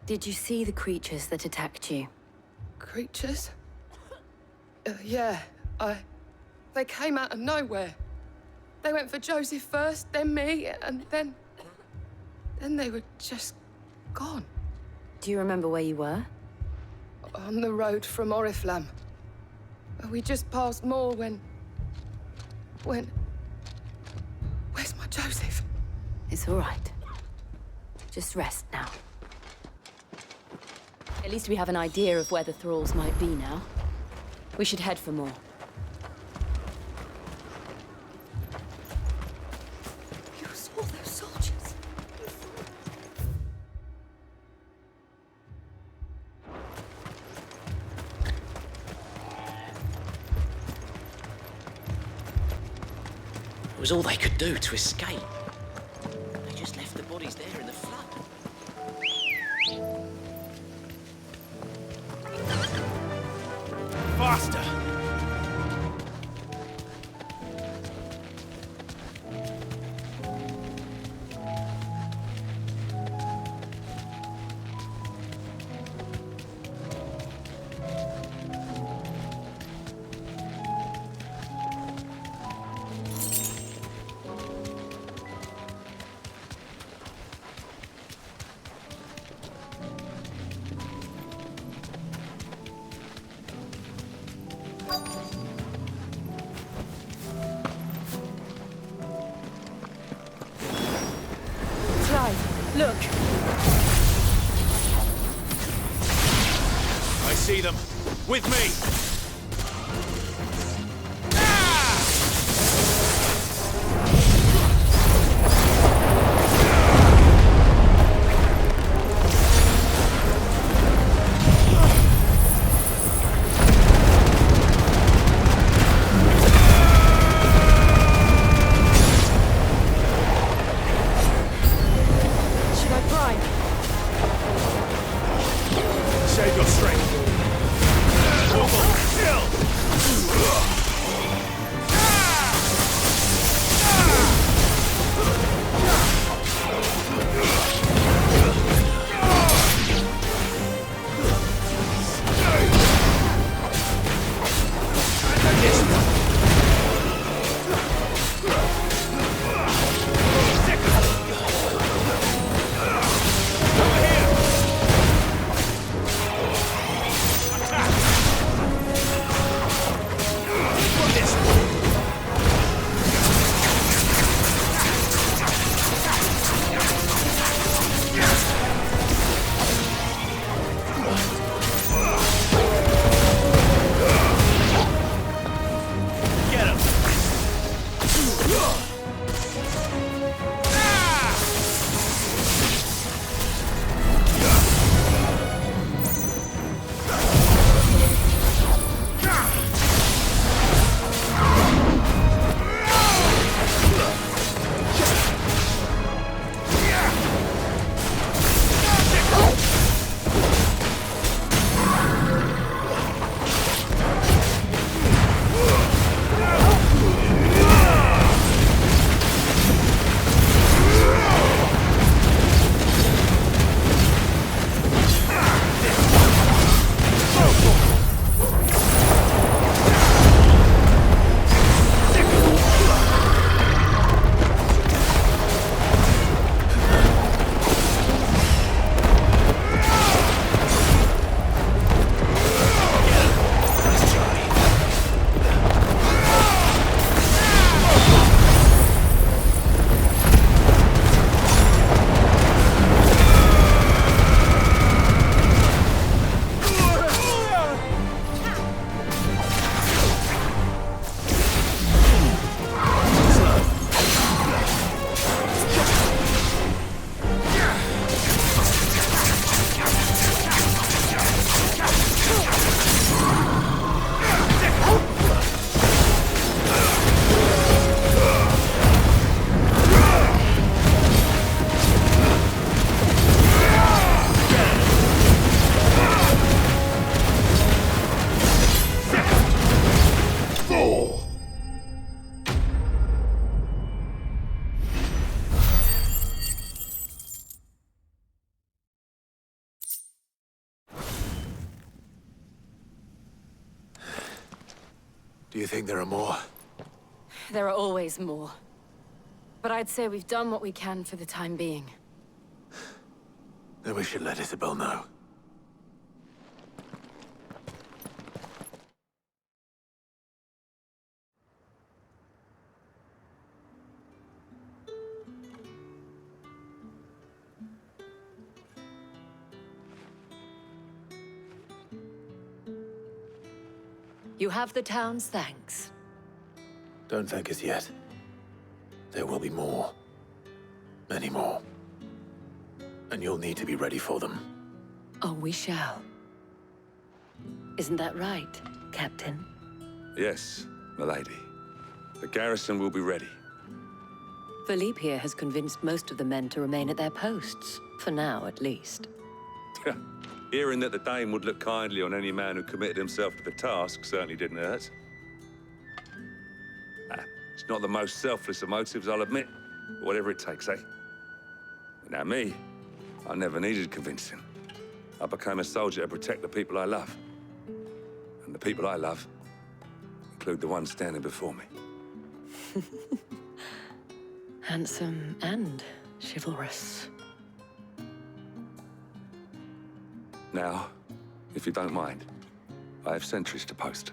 Did you see the creatures that attacked you? Creatures? Yeah, they came out of nowhere. They went for Joseph first, then me, and then they were just gone. Do you remember where you were? On the road from Oriflamme. We just passed Moor when... Where's my Joseph? It's all right. Just rest now. At least we have an idea of where the thralls might be now. We should head for Moor. You saw those soldiers. It was all they could do to escape. They just left the bodies there in the flood. Faster! Look. I see them. With me! Save your strength. Do you think there are more? There are always more. But I'd say we've done what we can for the time being. Then we should let Isabel know. You have the town's thanks. Don't thank us yet. There will be more. Many more. And you'll need to be ready for them. Oh, we shall. Isn't that right, Captain? Yes, milady. The garrison will be ready. Philippe here has convinced most of the men to remain at their posts. For now, at least. Hearing that the Dane would look kindly on any man who committed himself to the task certainly didn't hurt. It's not the most selfless of motives, I'll admit. But whatever it takes, eh? Now me, I never needed convincing. I became a soldier to protect the people I love. And the people I love include the ones standing before me. Handsome and chivalrous. Now, if you don't mind, I have sentries to post.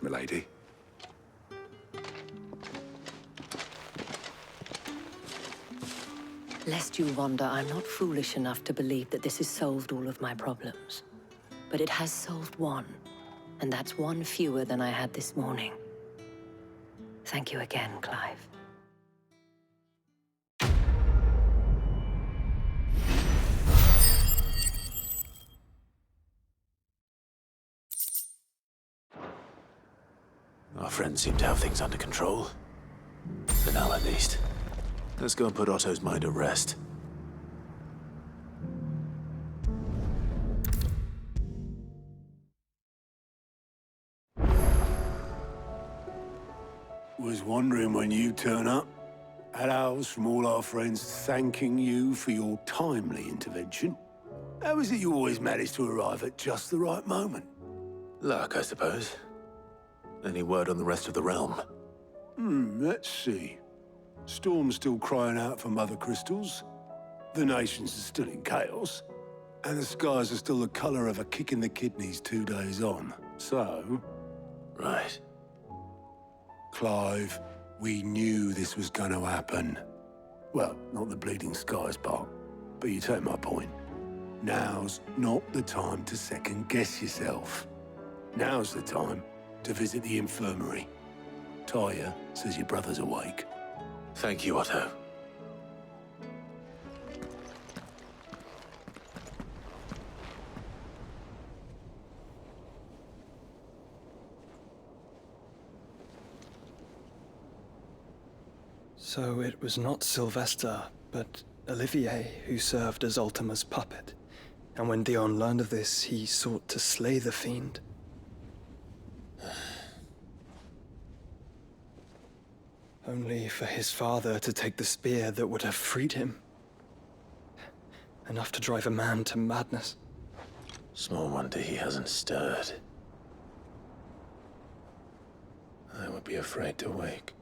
Milady. Lest you wonder, I'm not foolish enough to believe that this has solved all of my problems. But it has solved one, and that's one fewer than I had this morning. Thank you again, Clive. Our friends seem to have things under control. For now, at least. Let's go and put Otto's mind at rest. Was wondering when you turn up. Had owls from all our friends thanking you for your timely intervention. How is it you always manage to arrive at just the right moment? Luck, I suppose. Any word on the rest of the realm? Let's see. Storm's still crying out for mother crystals. The nations are still in chaos. And the skies are still the color of a kick in the kidneys 2 days on. So... Right. Clive, we knew this was going to happen. Well, not the bleeding skies part, but you take my point. Now's not the time to second-guess yourself. Now's the time to visit the infirmary. Tyre says your brother's awake. Thank you, Otto. So it was not Sylvester, but Olivier who served as Ultima's puppet. And when Dion learned of this, he sought to slay the fiend. Only for his father to take the spear that would have freed him. Enough to drive a man to madness. Small wonder he hasn't stirred. I would be afraid to wake.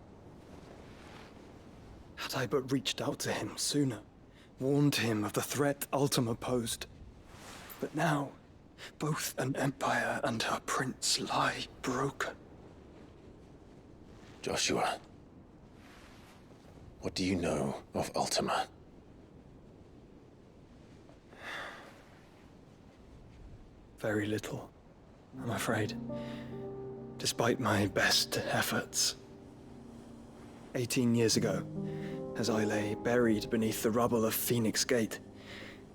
Had I but reached out to him sooner, warned him of the threat Ultima posed. But now, both an empire and her prince lie broken. Joshua, what do you know of Ultima? Very little, I'm afraid. Despite my best efforts. 18 years ago, as I lay buried beneath the rubble of Phoenix Gate,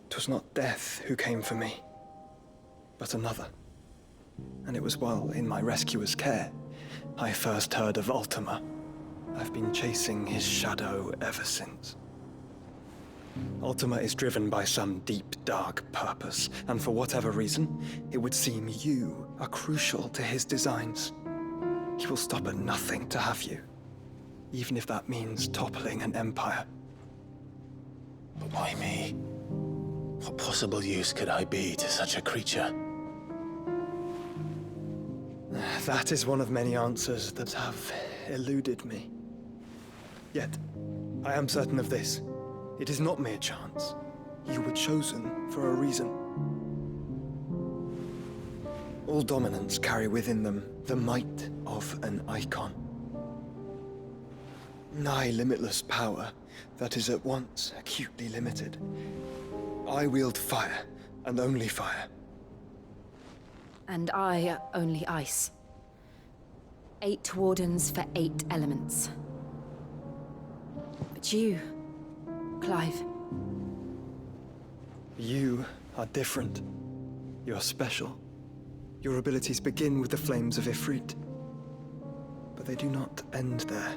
'twas not death who came for me, but another. And it was while in my rescuer's care, I first heard of Ultima. I've been chasing his shadow ever since. Ultima is driven by some deep, dark purpose, and for whatever reason, it would seem you are crucial to his designs. He will stop at nothing to have you, even if that means toppling an empire. But why me? What possible use could I be to such a creature? That is one of many answers that have eluded me. Yet, I am certain of this. It is not mere chance. You were chosen for a reason. All dominants carry within them the might of an icon. Nigh limitless power that is at once acutely limited. I wield fire, and only fire. And I only ice. 8 wardens for 8 elements. But you, Clive. You are different. You're special. Your abilities begin with the flames of Ifrit. But they do not end there.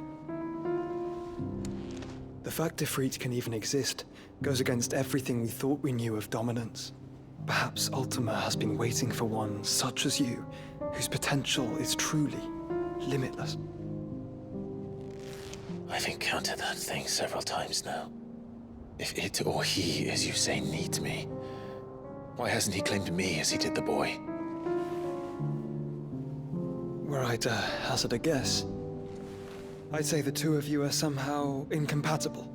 The fact Ifrit can even exist goes against everything we thought we knew of dominance. Perhaps Ultima has been waiting for one such as you, whose potential is truly limitless. I've encountered that thing several times now. If it or he, as you say, needs me, why hasn't he claimed me as he did the boy? Were I to hazard a guess, I'd say the two of you are somehow incompatible.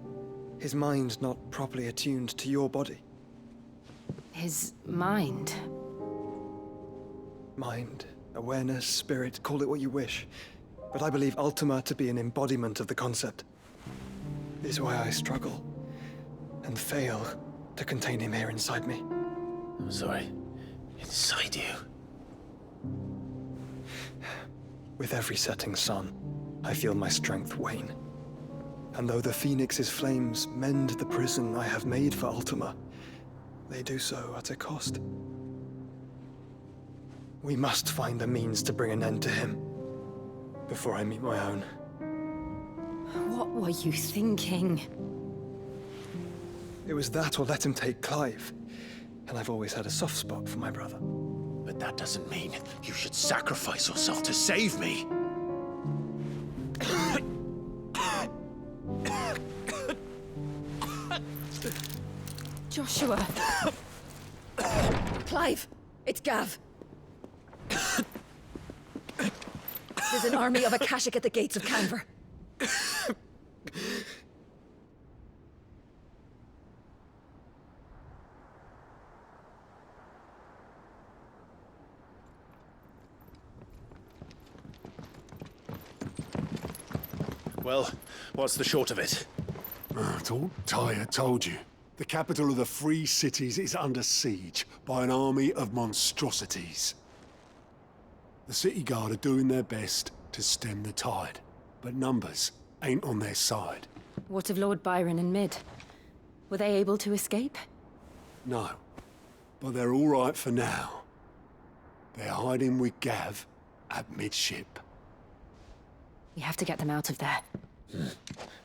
His mind not properly attuned to your body. His mind? Mind, awareness, spirit, call it what you wish. But I believe Ultima to be an embodiment of the concept. It is why I struggle. and fail to contain him here inside me. I'm sorry. Inside you? With every setting sun, I feel my strength wane. And though the Phoenix's flames mend the prison I have made for Ultima, they do so at a cost. We must find a means to bring an end to him before I meet my own. What were you thinking? It was that or let him take Clive. And I've always had a soft spot for my brother. But that doesn't mean you should sacrifice yourself to save me. Joshua! Clive! It's Gav! There's an army of Akashic at the gates of Canver. Well, what's the short of it? Tyre told you. The capital of the Free Cities is under siege by an army of monstrosities. The City Guard are doing their best to stem the tide, but numbers ain't on their side. What of Lord Byron and Mid? Were they able to escape? No, but they're all right for now. They're hiding with Gav at midship. We have to get them out of there.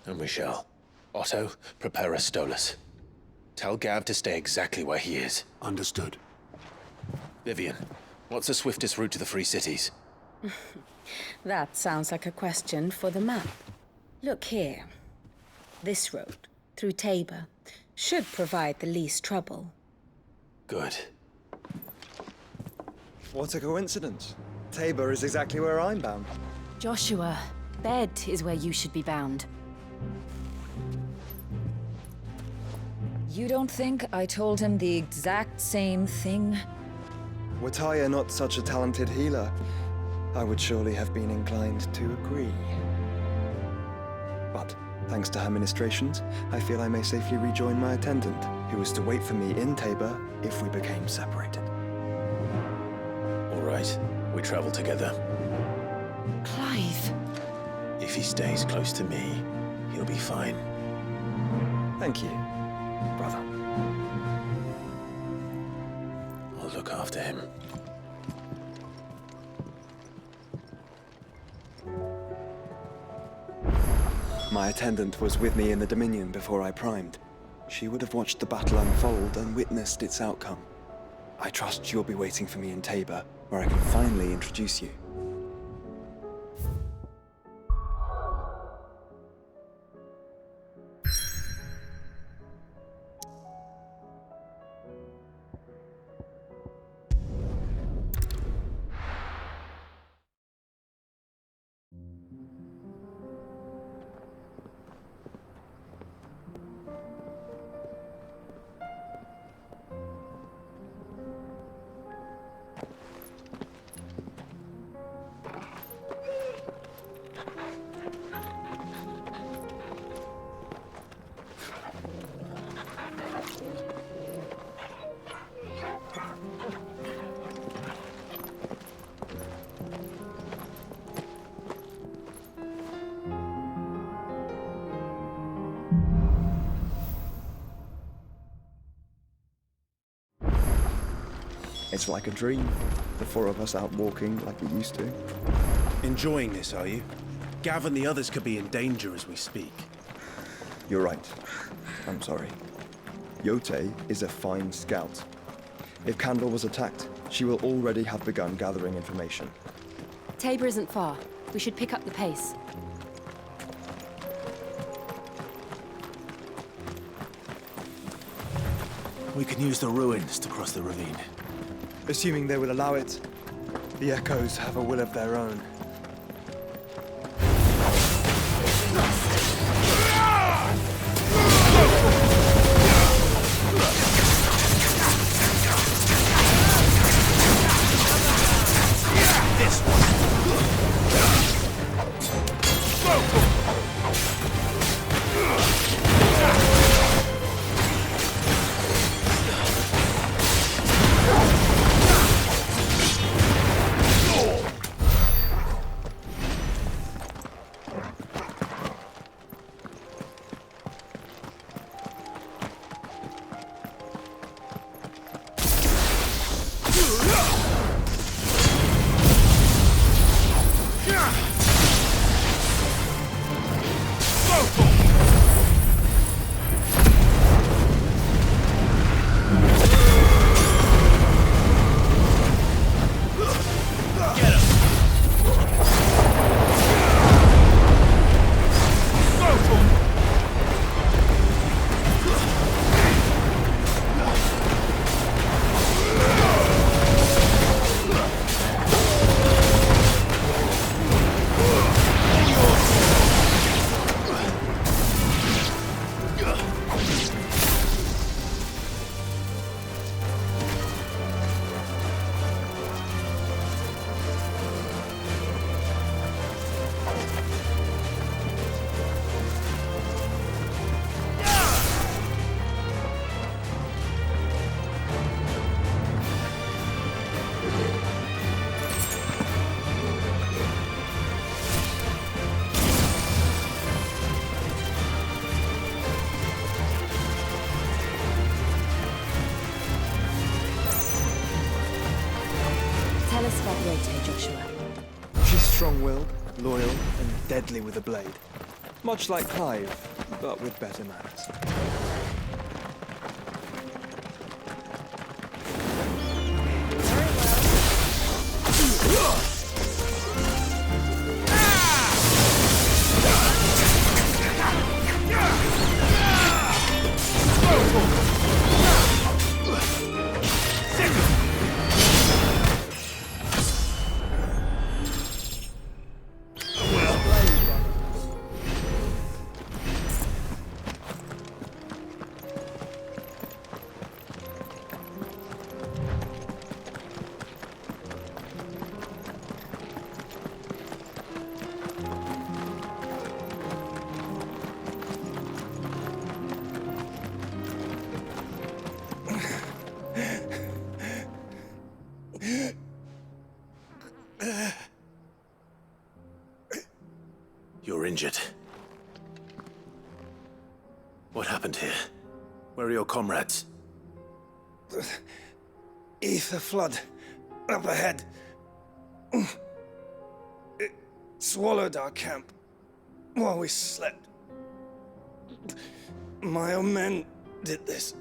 And we shall. Otto, prepare a Stolas. Tell Gav to stay exactly where he is. Understood. Vivian, what's the swiftest route to the Free Cities? That sounds like a question for the map. Look here. This road, through Tabor, should provide the least trouble. Good. What a coincidence. Tabor is exactly where I'm bound. Joshua, bed is where you should be bound. You don't think I told him the exact same thing? Were Tyre not such a talented healer, I would surely have been inclined to agree. But, thanks to her ministrations, I feel I may safely rejoin my attendant, who was to wait for me in Tabor if we became separated. All right, we travel together. Clive! If he stays close to me, he'll be fine. Thank you, brother. I'll look after him. My attendant was with me in the Dominion before I primed. She would have watched the battle unfold and witnessed its outcome. I trust you'll be waiting for me in Tabor, where I can finally introduce you. It's like a dream. The four of us out walking like we used to. Enjoying this, are you? Gav and the others could be in danger as we speak. You're right. I'm sorry. Yote is a fine scout. If Candle was attacked, she will already have begun gathering information. Tabor isn't far. We should pick up the pace. We can use the ruins to cross the ravine. Assuming they will allow it, the Echoes have a will of their own. This one. deadly with a blade. Much like Clive, but with better manners. You're injured. What happened here? Where are your comrades? The ether flood up ahead. It swallowed our camp while we slept. My own men did this.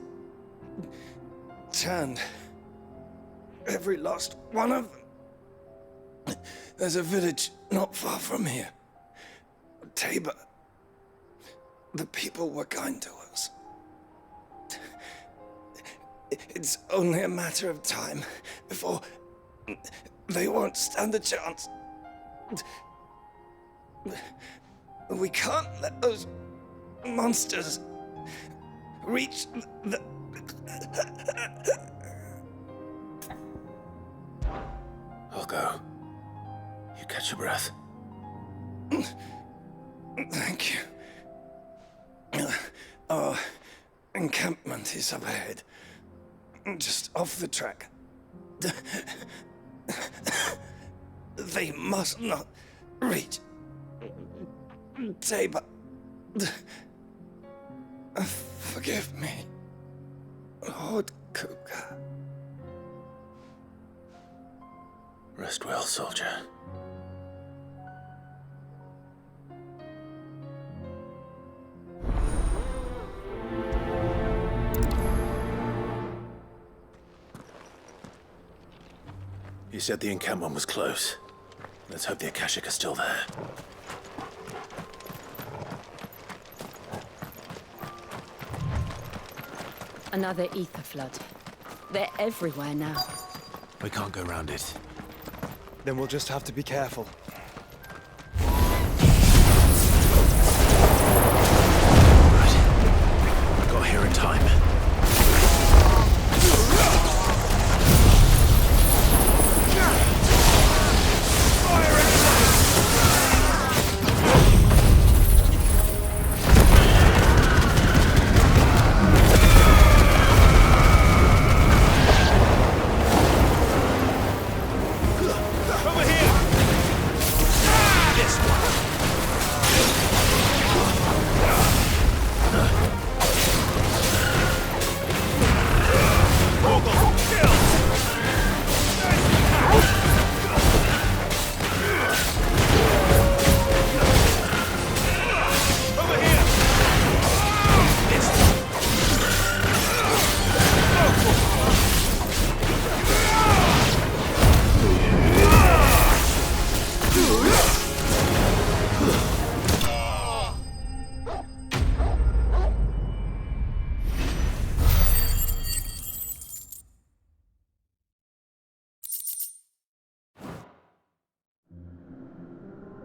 Turned every last one of them. There's a village not far from here. Tabor. The people were kind to us. It's only a matter of time before they won't stand a chance. We can't let those monsters reach the... I'll go. You catch your breath. Thank you. Our encampment is up ahead. Just off the track. They must not reach Tabor. Forgive me, Lord Cougar. Rest well, soldier. You said the encampment was close. Let's hope the Akashic are still there. Another ether flood. They're everywhere now. We can't go around it. Then we'll just have to be careful. Right. Got here in time.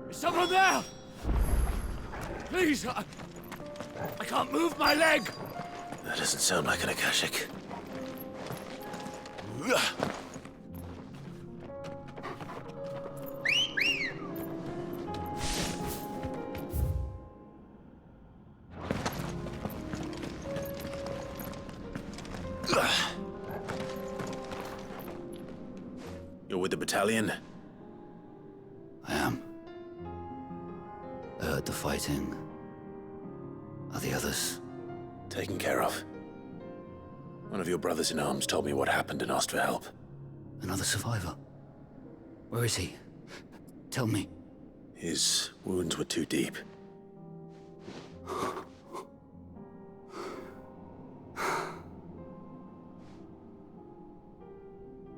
Is someone there? Please, I can't move my leg. That doesn't sound like an Akashic. You're with the battalion? I am. I heard the fighting. Are the others? Taken care of. One of your brothers in arms told me what happened and asked for help. Another survivor? Where is he? Tell me. His wounds were too deep.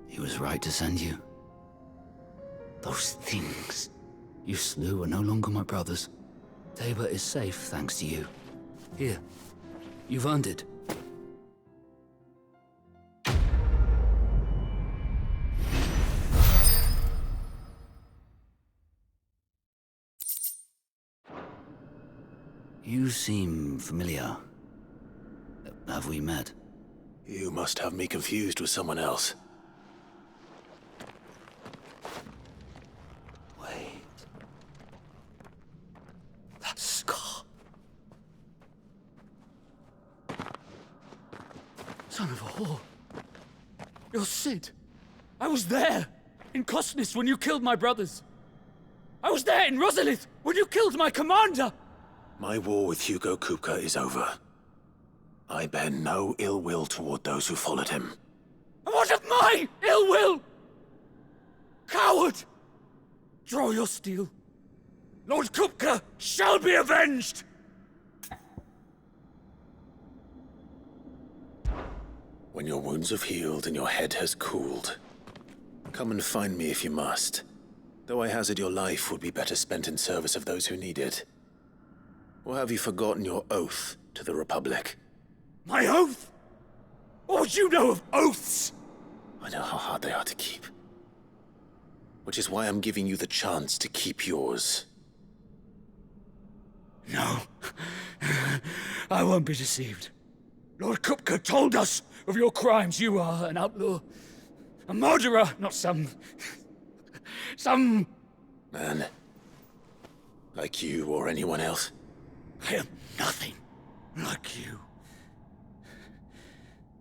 He was right to send you. Those things you slew are no longer my brothers. Tabor is safe thanks to you. Here, you've earned it. You seem familiar. Have we met? You must have me confused with someone else. Wait. That scar. Son of a whore. You're Sid. I was there in Cosnis when you killed my brothers. I was there in Rosalith when you killed my commander. My war with Hugo Kupka is over. I bear no ill will toward those who followed him. And what of my ill will? Coward! Draw your steel. Lord Kupka shall be avenged! When your wounds have healed and your head has cooled, come and find me if you must. Though I hazard your life would be better spent in service of those who need it. Or have you forgotten your oath to the Republic? My oath? What would you know of oaths? I know how hard they are to keep. Which is why I'm giving you the chance to keep yours. No. I won't be deceived. Lord Kupka told us of your crimes. You are an outlaw. A murderer, not some man. Like you or anyone else. I am nothing like you.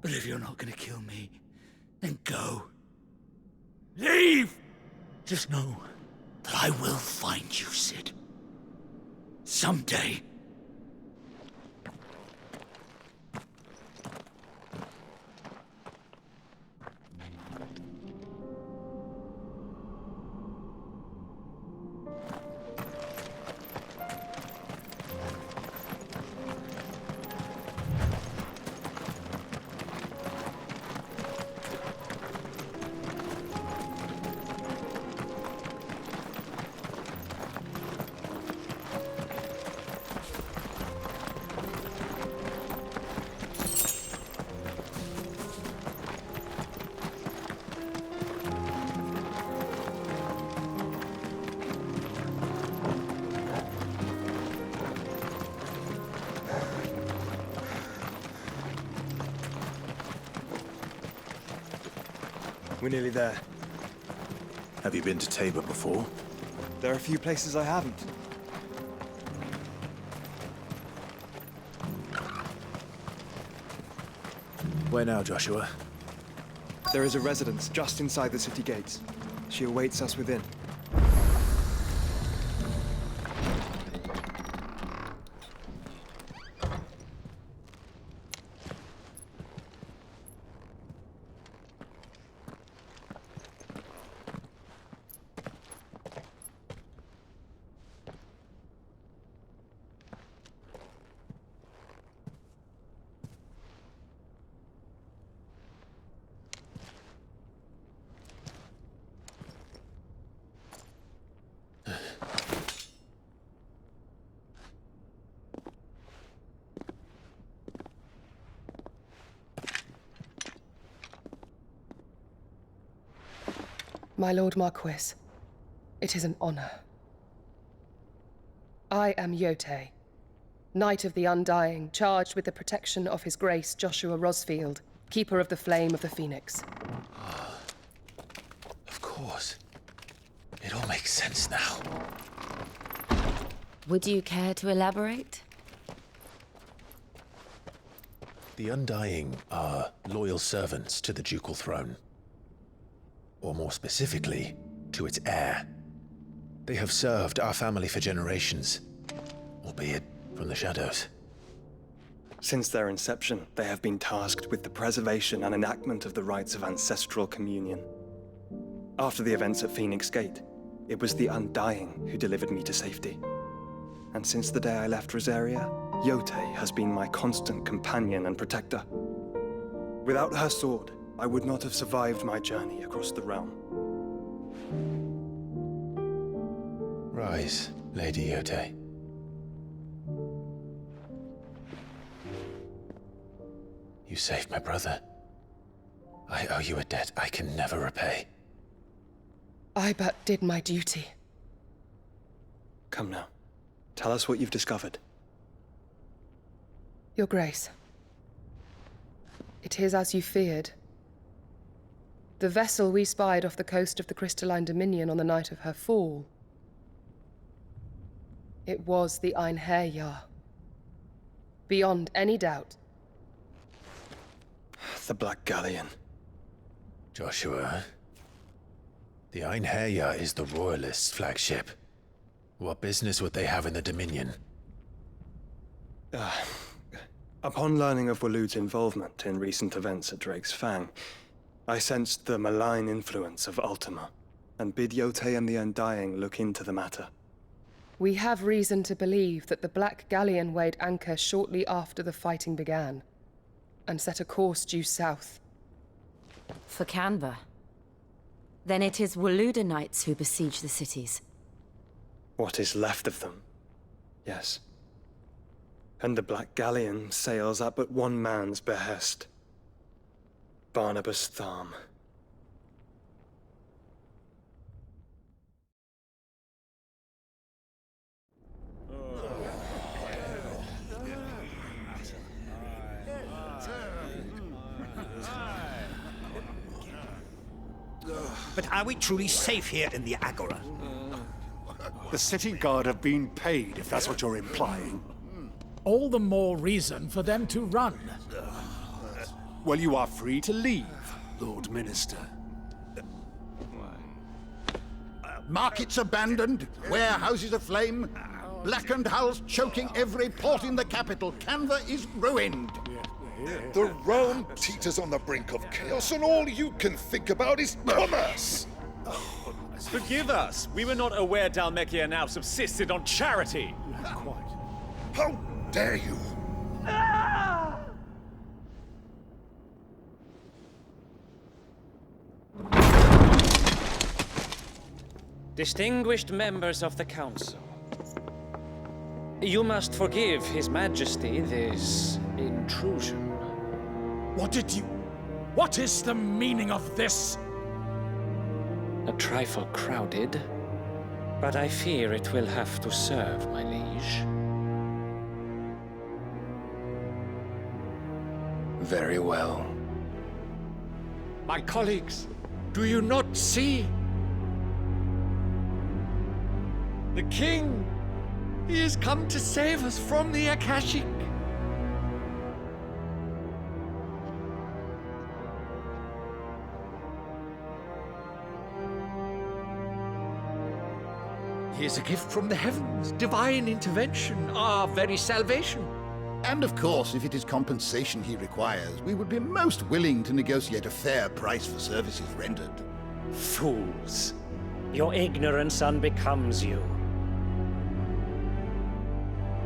But if you're not gonna kill me, then go. Leave! Just know that I will find you, Sid. Someday. We're nearly there. Have you been to Tabor before? There are a few places I haven't. Where now, Joshua? There is a residence just inside the city gates. She awaits us within. My Lord Marquis, it is an honor. I am Yote, Knight of the Undying, charged with the protection of His Grace Joshua Rosfield, Keeper of the Flame of the Phoenix. Of course. It all makes sense now. Would you care to elaborate? The Undying are loyal servants to the ducal throne. Or more specifically, to its heir. They have served our family for generations, albeit from the shadows. Since their inception, they have been tasked with the preservation and enactment of the rites of ancestral communion. After the events at Phoenix Gate, It was the Undying who delivered me to safety. And since the day I left Rosaria, Yote has been my constant companion and protector. Without her sword, I would not have survived my journey across the realm. Rise, Lady Yote. You saved my brother. I owe you a debt I can never repay. I but did my duty. Come now. Tell us what you've discovered. Your Grace. It is as you feared. The vessel we spied off the coast of the Crystalline Dominion on the night of her fall. It was the Einherjar. Beyond any doubt. The Black Galleon. Joshua, the Einherjar is the Royalists' flagship. What business would they have in the Dominion? Upon learning of Waloed's involvement in recent events at Drake's Fang, I sensed the malign influence of Ultima, and bid Yote and the Undying look into the matter. We have reason to believe that the Black Galleon weighed anchor shortly after the fighting began, and set a course due south. For Canva. Then it is Waloed Knights who besiege the cities. What is left of them, yes. And the Black Galleon sails at but one man's behest. Barnabas Tharm. But are we truly safe here in the Agora? The city guard have been paid, if that's what you're implying. All the more reason for them to run. Well, you are free to leave, Lord Minister. Markets abandoned, warehouses aflame, blackened hulls choking every port in the capital. Canva is ruined. The realm teeters on the brink of chaos, and all you can think about is commerce! Forgive us! We were not aware Dhalmekia now subsisted on charity! Quite. How dare you! Distinguished members of the Council, you must forgive His Majesty this intrusion. What is the meaning of this? A trifle crowded, but I fear it will have to serve, my liege. Very well. My colleagues, do you not see? The king! He has come to save us from the Akashic. He is a gift from the heavens, divine intervention, our very salvation. And of course, if it is compensation he requires, we would be most willing to negotiate a fair price for services rendered. Fools. Your ignorance unbecomes you.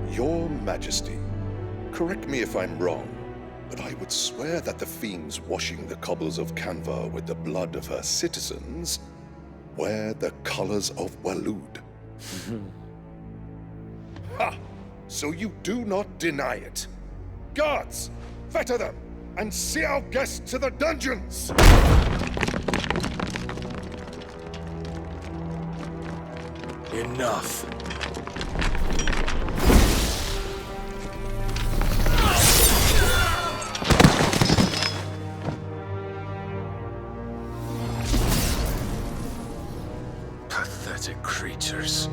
Your Majesty, correct me if I'm wrong, but I would swear that the fiends washing the cobbles of Canva with the blood of her citizens wear the colors of Waloed. Ha! So you do not deny it. Guards, fetter them, and see our guests to the dungeons! Enough. Pathetic creatures.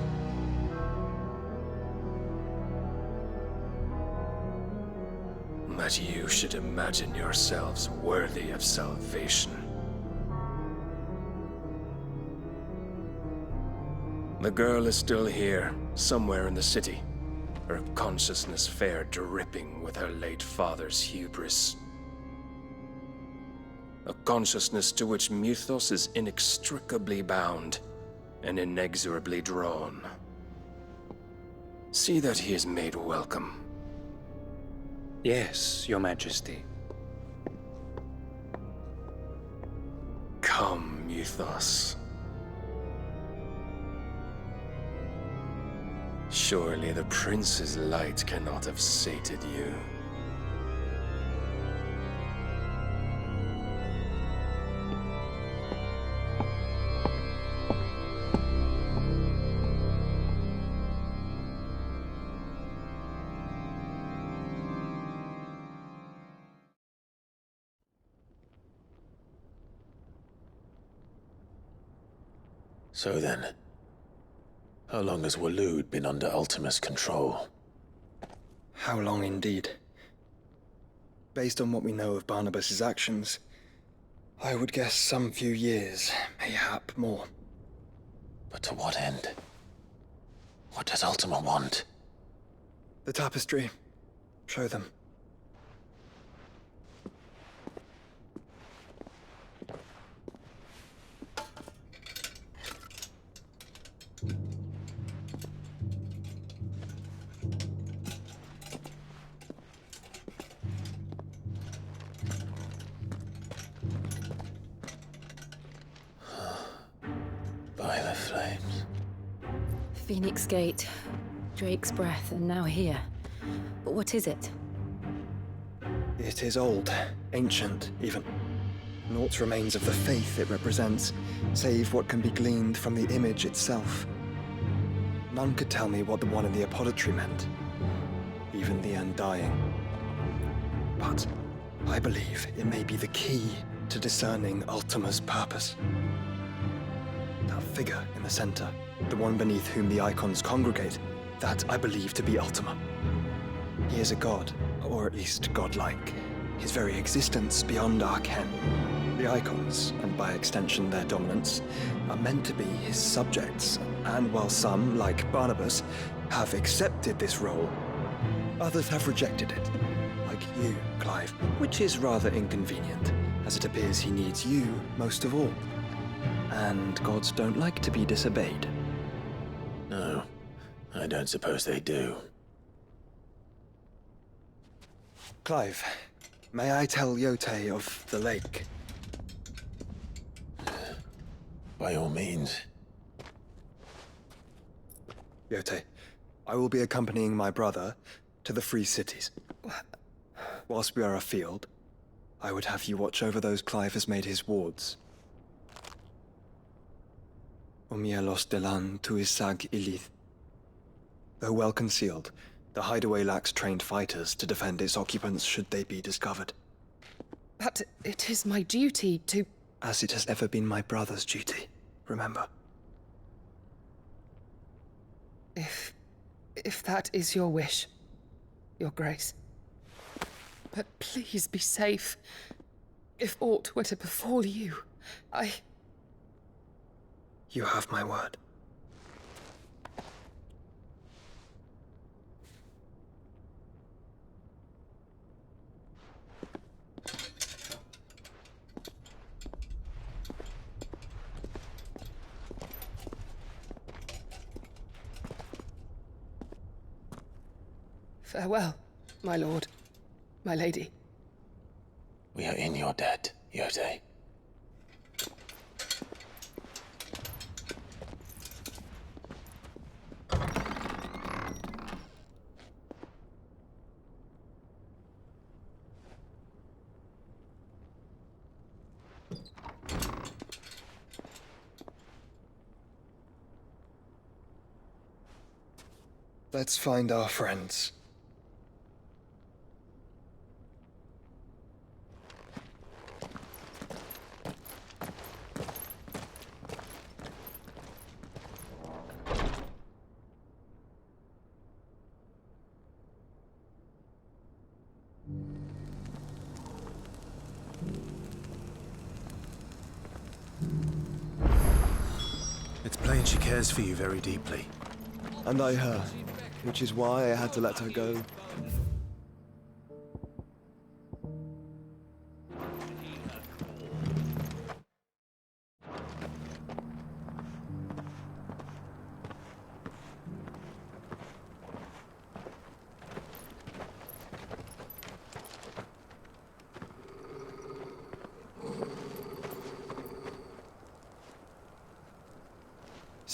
That you should imagine yourselves worthy of salvation. The girl is still here, somewhere in the city. Her consciousness fair dripping with her late father's hubris. A consciousness to which Mythos is inextricably bound, and inexorably drawn. See that he is made welcome. Yes, Your Majesty. Come, Mythos. Surely the prince's light cannot have sated you. So then, how long has Waloed been under Ultima's control? How long indeed? Based on what we know of Barnabas's actions, I would guess some few years, mayhap more. But to what end? What does Ultima want? The tapestry. Show them. By the flames. Phoenix Gate, Drake's Breath, and now here. But what is it? It is old, ancient, even. Naught remains of the faith it represents, save what can be gleaned from the image itself. None could tell me what the one in the apothecary meant, even the Undying. But I believe it may be the key to discerning Ultima's purpose. That figure in the center, the one beneath whom the icons congregate, that I believe to be Ultima. He is a god, or at least godlike. His very existence beyond our ken. The icons, and by extension their dominance, are meant to be his subjects, and while some, like Barnabas, have accepted this role, others have rejected it, like you, Clive, which is rather inconvenient, as it appears he needs you most of all. And gods don't like to be disobeyed. No, I don't suppose they do. Clive, may I tell Yote of the lake? By all means. Yote, I will be accompanying my brother to the Free Cities. Whilst we are afield, I would have you watch over those Clive has made his wards. Omielos delan tuisag ilith. Though well concealed, the hideaway lacks trained fighters to defend its occupants should they be discovered. But it is my duty to... As it has ever been my brother's duty, remember. If that is your wish, Your Grace. But please be safe. If aught were to befall you, You have my word. Farewell, my lord, my lady. We are in your debt, Yote. Let's find our friends. It's plain she cares for you very deeply. And I her, which is why I had to let her go.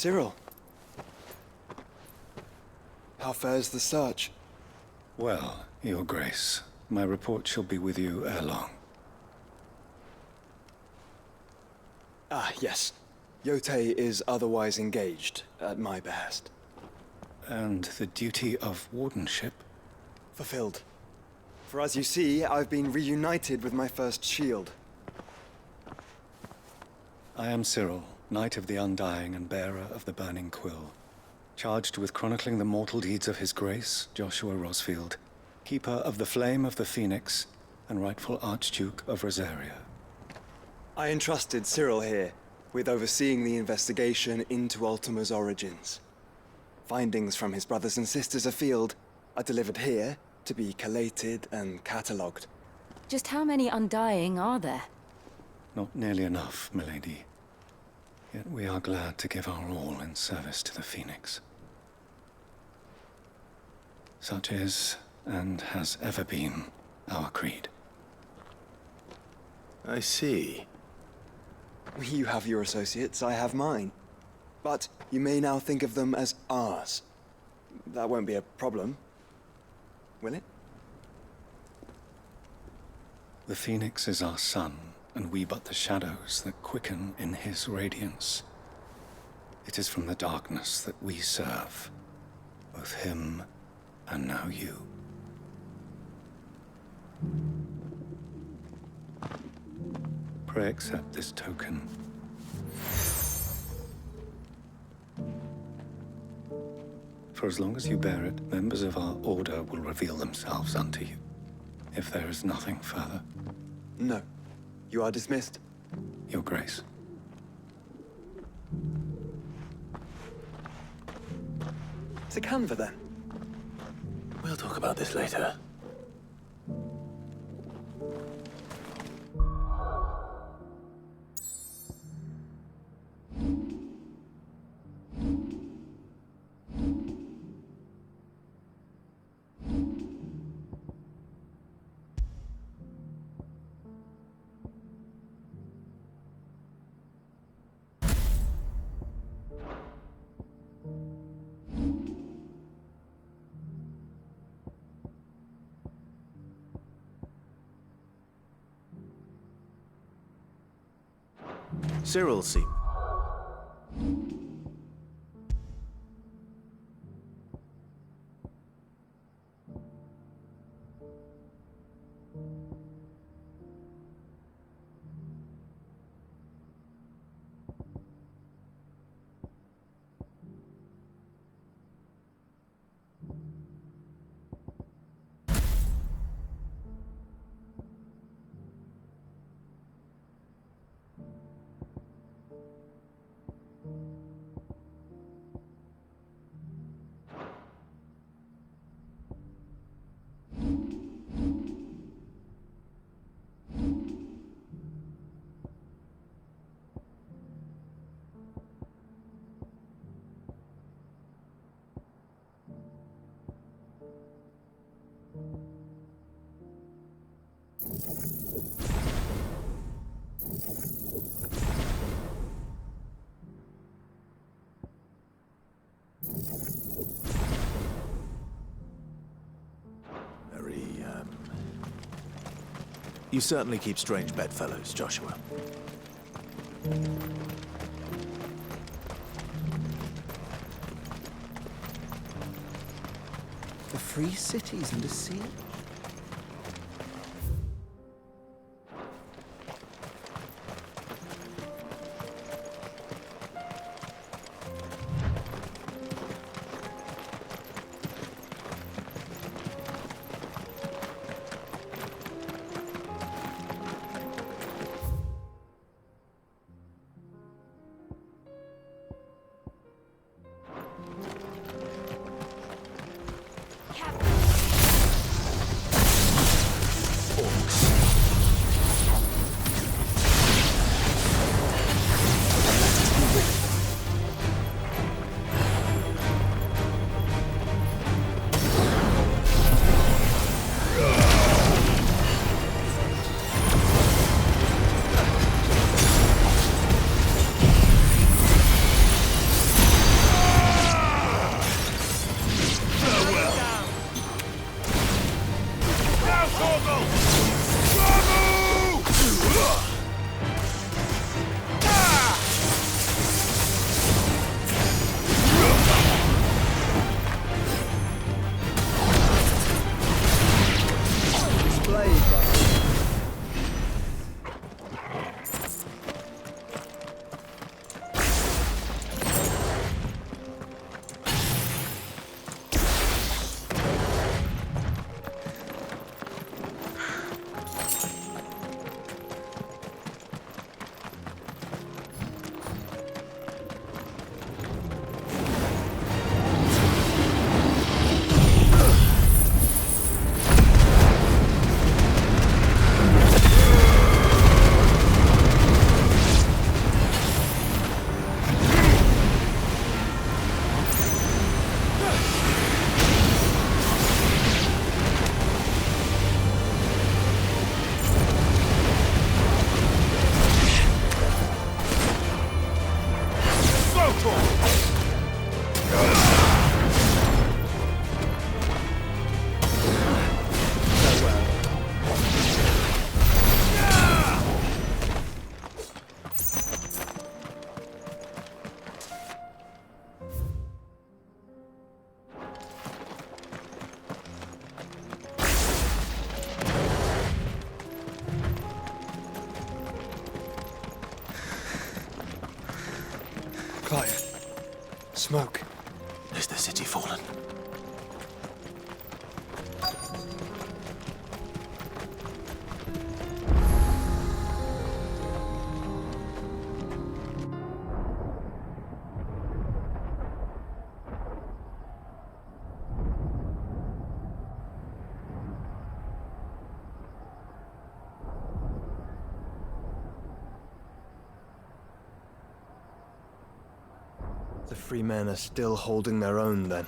Cyril. How fares the search? Well, Your Grace, my report shall be with you ere long. Ah, yes. Yote is otherwise engaged, at my behest. And the duty of wardenship? Fulfilled. For as you see, I've been reunited with my first shield. I am Cyril, Knight of the Undying and bearer of the Burning Quill, charged with chronicling the mortal deeds of His Grace, Joshua Rosfield, Keeper of the Flame of the Phoenix, and rightful Archduke of Rosaria. I entrusted Cyril here with overseeing the investigation into Ultima's origins. Findings from his brothers and sisters afield are delivered here to be collated and catalogued. Just how many Undying are there? Not nearly enough, milady. Yet we are glad to give our all in service to the Phoenix. Such is, and has ever been, our creed. I see. You have your associates, I have mine. But you may now think of them as ours. That won't be a problem, will it? The Phoenix is our sun, and we but the shadows that quicken in his radiance. It is from the darkness that we serve, both him and now you. Pray accept this token. For as long as you bear it, members of our order will reveal themselves unto you. If there is nothing further. No. You are dismissed. Your Grace. To Canva, then. We'll talk about this later. Cyril seems... You certainly keep strange bedfellows, Joshua. The free cities and the sea? Smoke. Is the city fallen? The free men are still holding their own, then.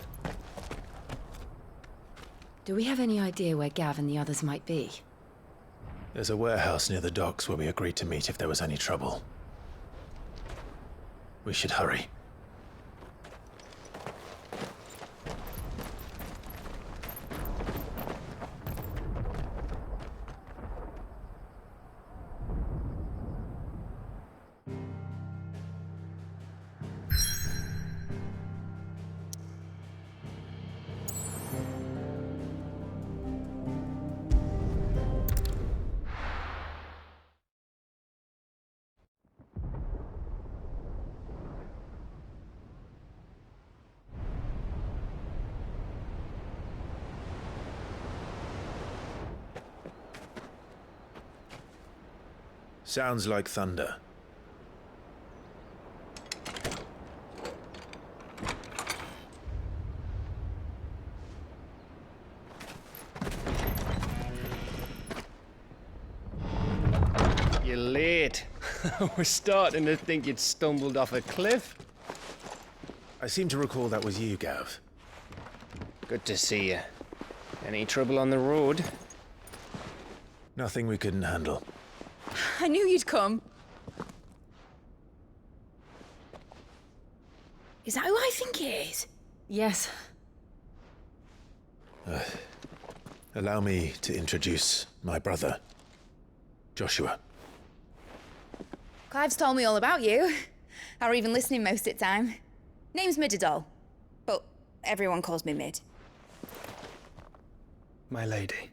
Do we have any idea where Gav and the others might be? There's a warehouse near the docks where we agreed to meet if there was any trouble. We should hurry. Sounds like thunder. You're late. We're starting to think you'd stumbled off a cliff. I seem to recall that was you, Gav. Good to see you. Any trouble on the road? Nothing we couldn't handle. I knew you'd come. Is that who I think it is? Yes. Allow me to introduce my brother, Joshua. Clive's told me all about you. Or even listening most of the time. Name's Midadol, but everyone calls me Mid. My lady.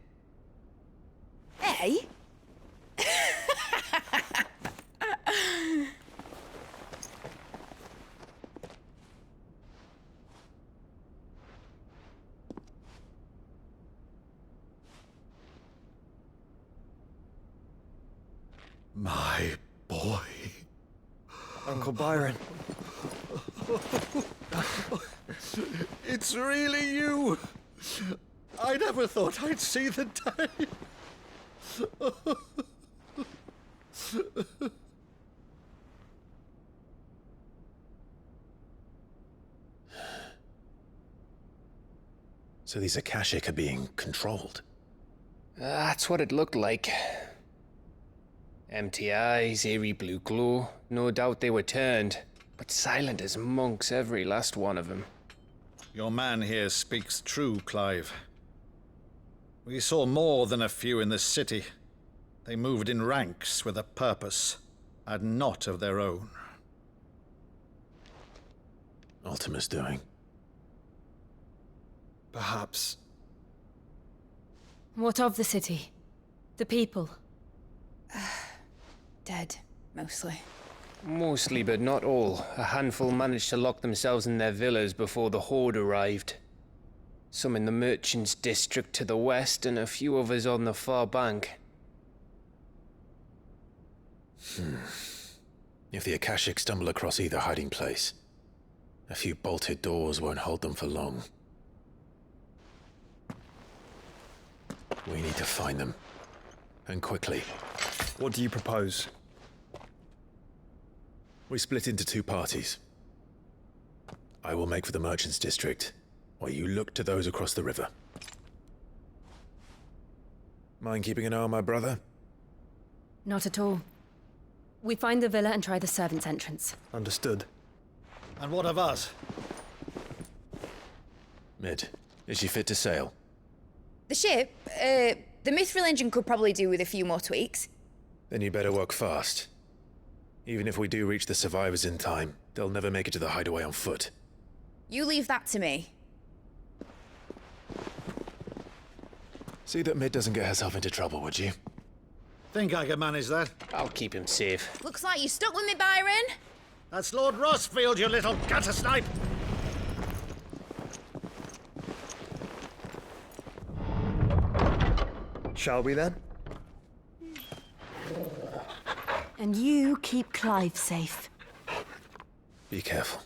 Hey? My boy. Uncle Byron. It's really you. I never thought I'd see the day. So these Akashic are being controlled? That's what it looked like. Empty eyes, eerie blue glow. No doubt they were turned, but silent as monks, every last one of them. Your man here speaks true, Clive. We saw more than a few in this city. They moved in ranks with a purpose, and not of their own. Ultima's doing. Perhaps. What of the city? The people? Dead, mostly. Mostly, but not all. A handful managed to lock themselves in their villas before the Horde arrived. Some in the Merchants' District to the west, and a few others on the far bank. If the Akashic stumble across either hiding place, a few bolted doors won't hold them for long. We need to find them. And quickly. What do you propose? We split into two parties. I will make for the Merchants' District, while you look to those across the river. Mind keeping an eye on my brother? Not at all. We find the villa and try the servants' entrance. Understood. And what of us? Mid, is she fit to sail? The ship, the Mithril engine could probably do with a few more tweaks. Then you better work fast. Even if we do reach the survivors in time, they'll never make it to the hideaway on foot. You leave that to me. See that Mid doesn't get herself into trouble, would you? Think I can manage that? I'll keep him safe. Looks like you stuck with me, Byron. That's Lord Rossfield, you little gutter snipe! Shall we then? And you keep Clive safe. Be careful.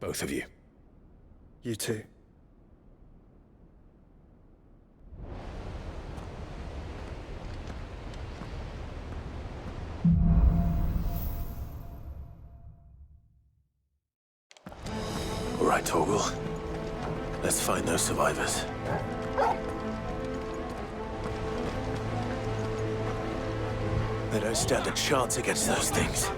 Both of you. You too. All right, Torgal. Let's find those survivors. They don't stand a chance against those things.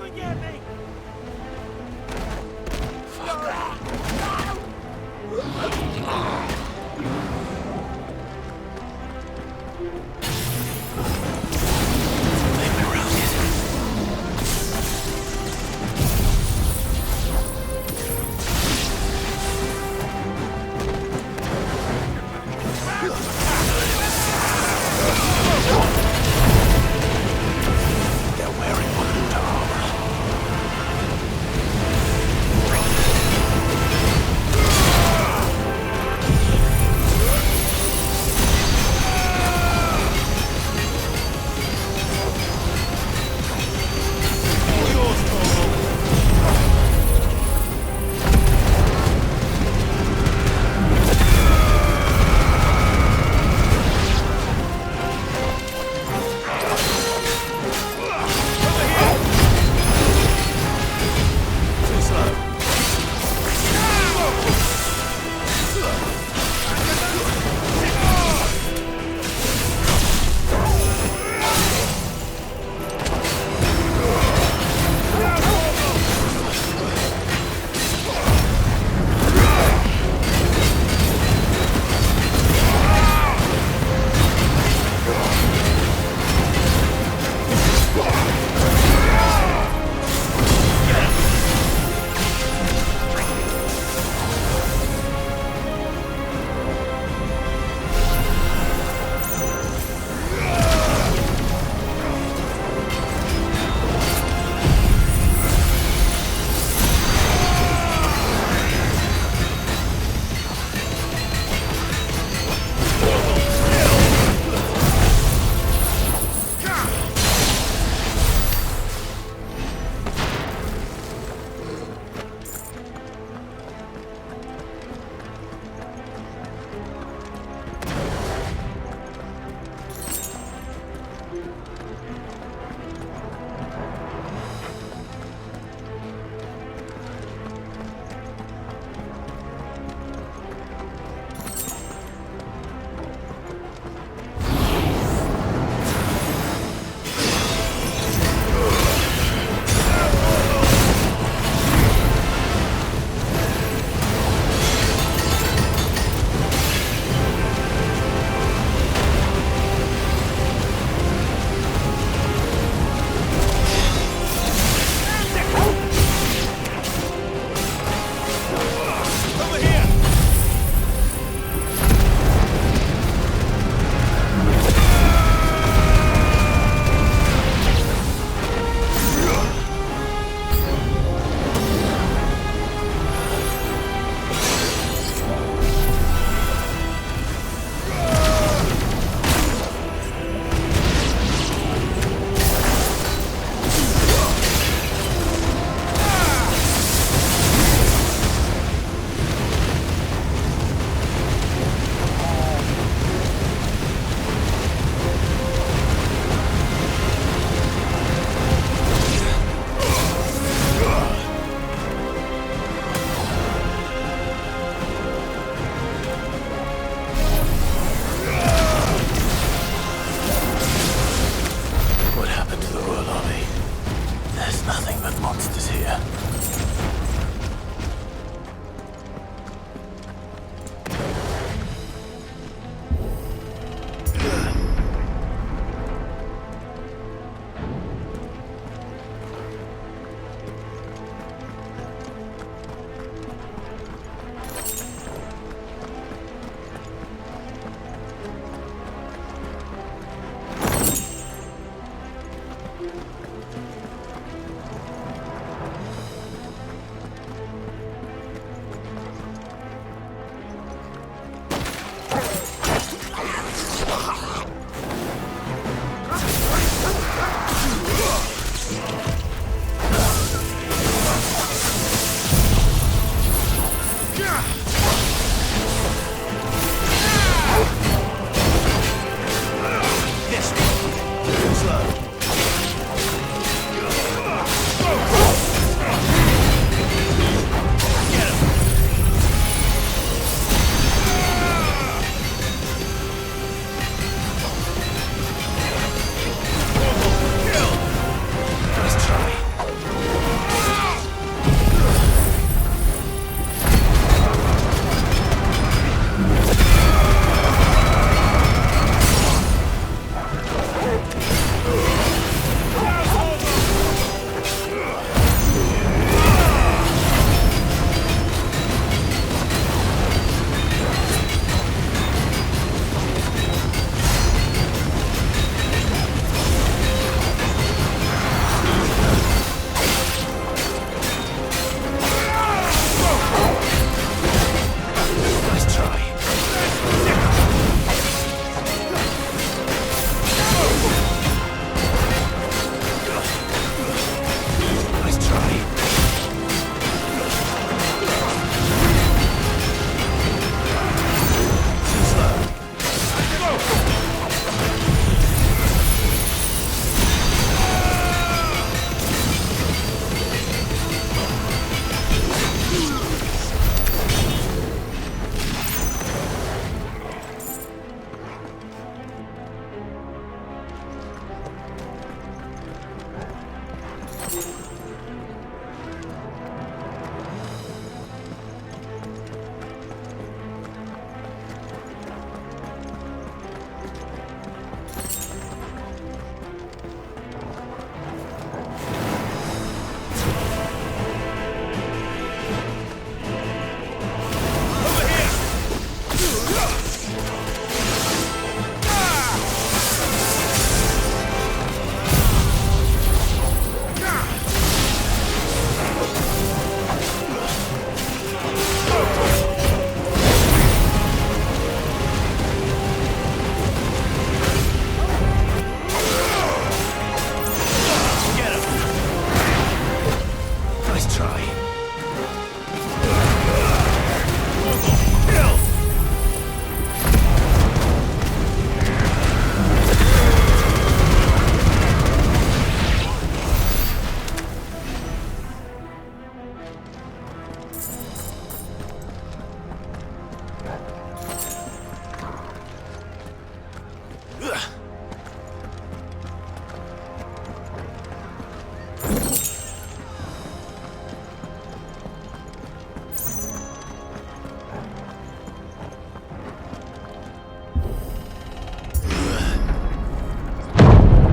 They're wearing one armor.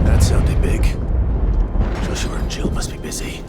That sounded big. Joshua and Jill must be busy.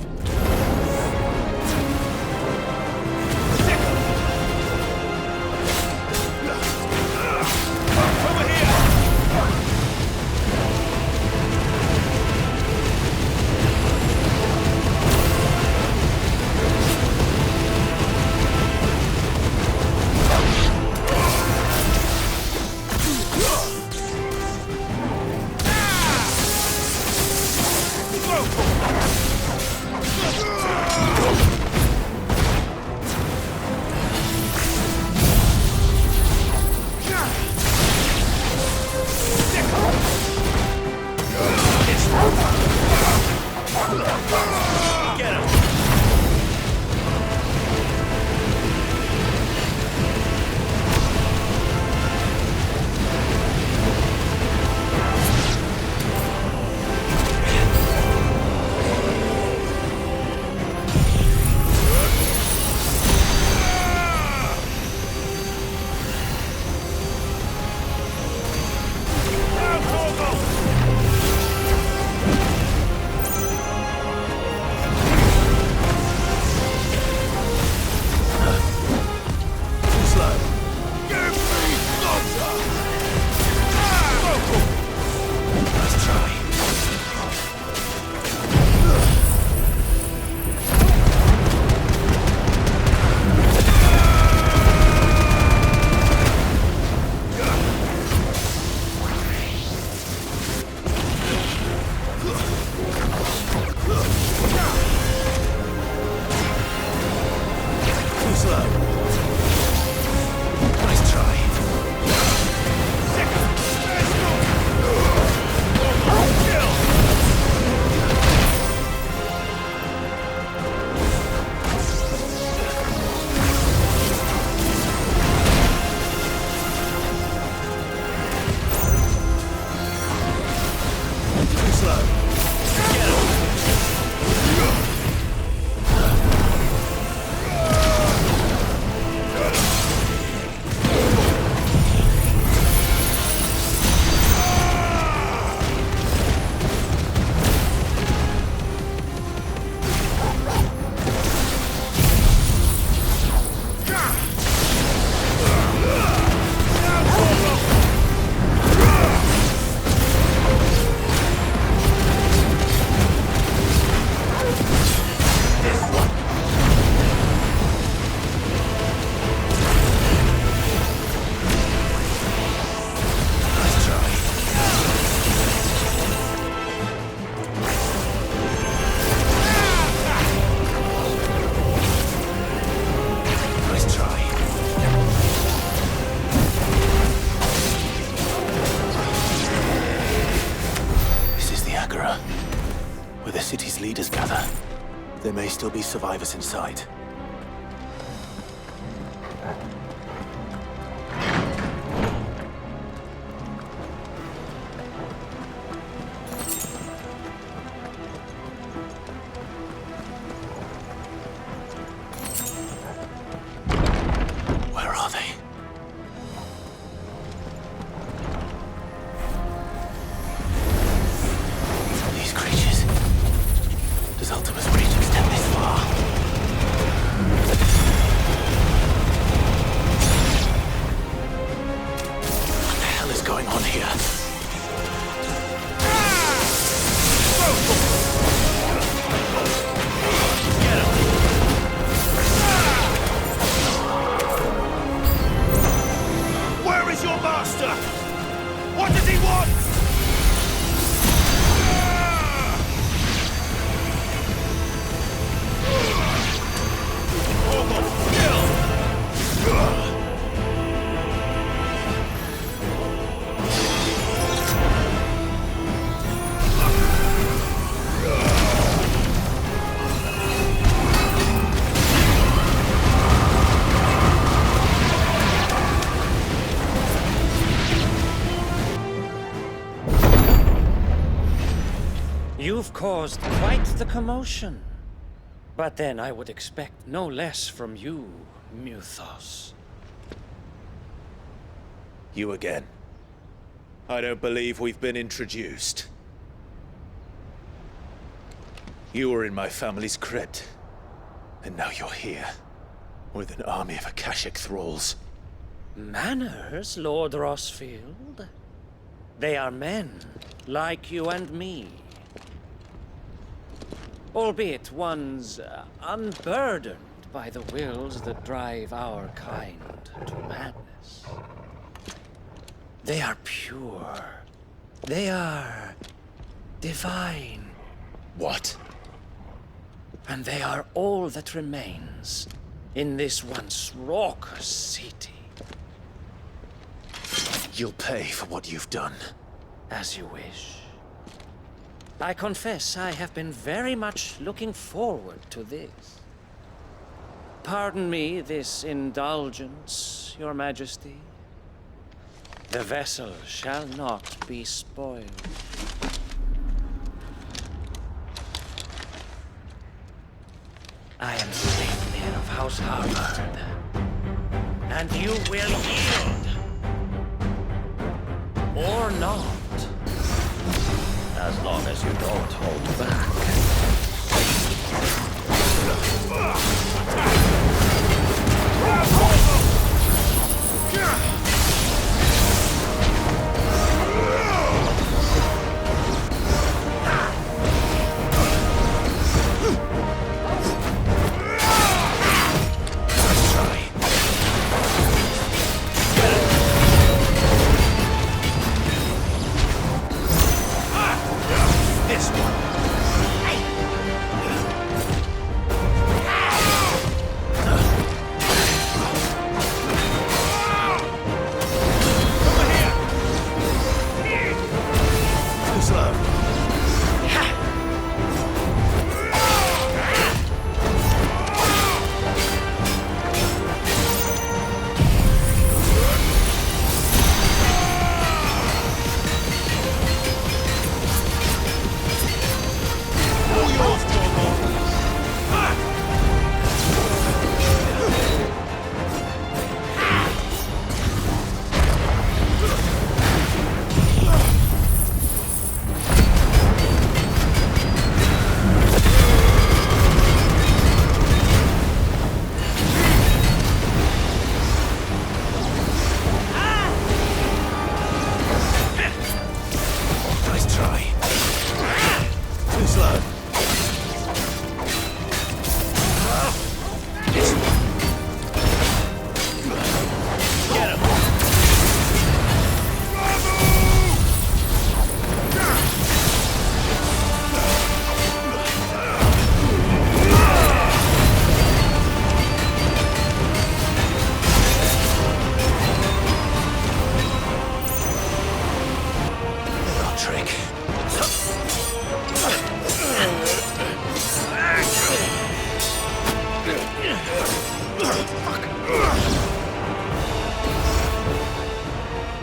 leaders gather, there may still be survivors inside. Where are they? These creatures. Does Ultima's reach extend this far? What the hell is going on here? Where is your master? What does he want? You've caused quite the commotion. But then I would expect no less from you, Muthos. You again. I don't believe we've been introduced. You were in my family's crypt, and now you're here, with an army of Akashic thralls. Manners, Lord Rosfield? They are men, like you and me. Albeit one's unburdened by the wills that drive our kind to madness. They are pure. They are divine. What? And they are all that remains in this once raucous city. You'll pay for what you've done. As you wish. I confess I have been very much looking forward to this. Pardon me this indulgence, Your Majesty. The vessel shall not be spoiled. I am Saintmere of House Harvard, and you will yield. Or not. As long as you don't hold back. This one.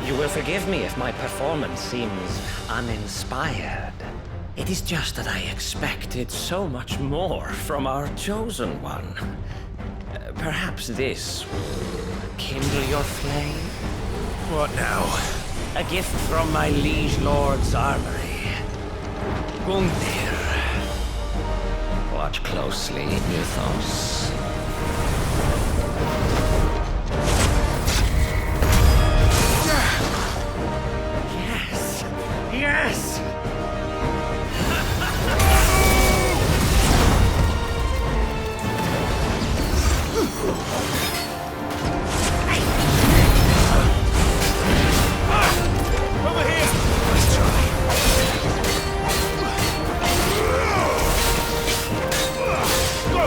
You will forgive me if my performance seems uninspired. It is just that I expected so much more from our chosen one. Perhaps this will kindle your flame? What now? A gift from my liege lord's armory. Gungnir. Watch closely, Muthos. Yes! Yes! Over here! Let's try. Go!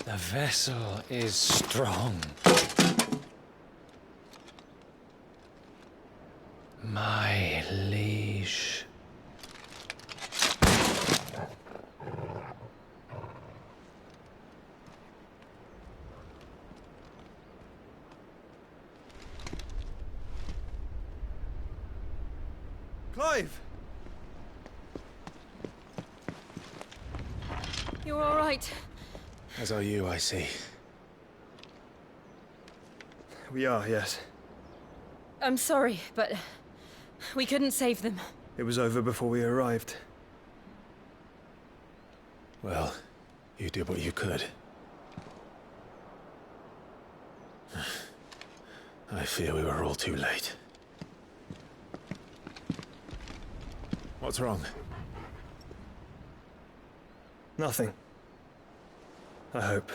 The vessel is strong. My liege. Clive! You're all right. As are you, I see. We are, yes. I'm sorry, but we couldn't save them. It was over before we arrived. Well, you did what you could. I fear we were all too late. What's wrong? Nothing. I hope.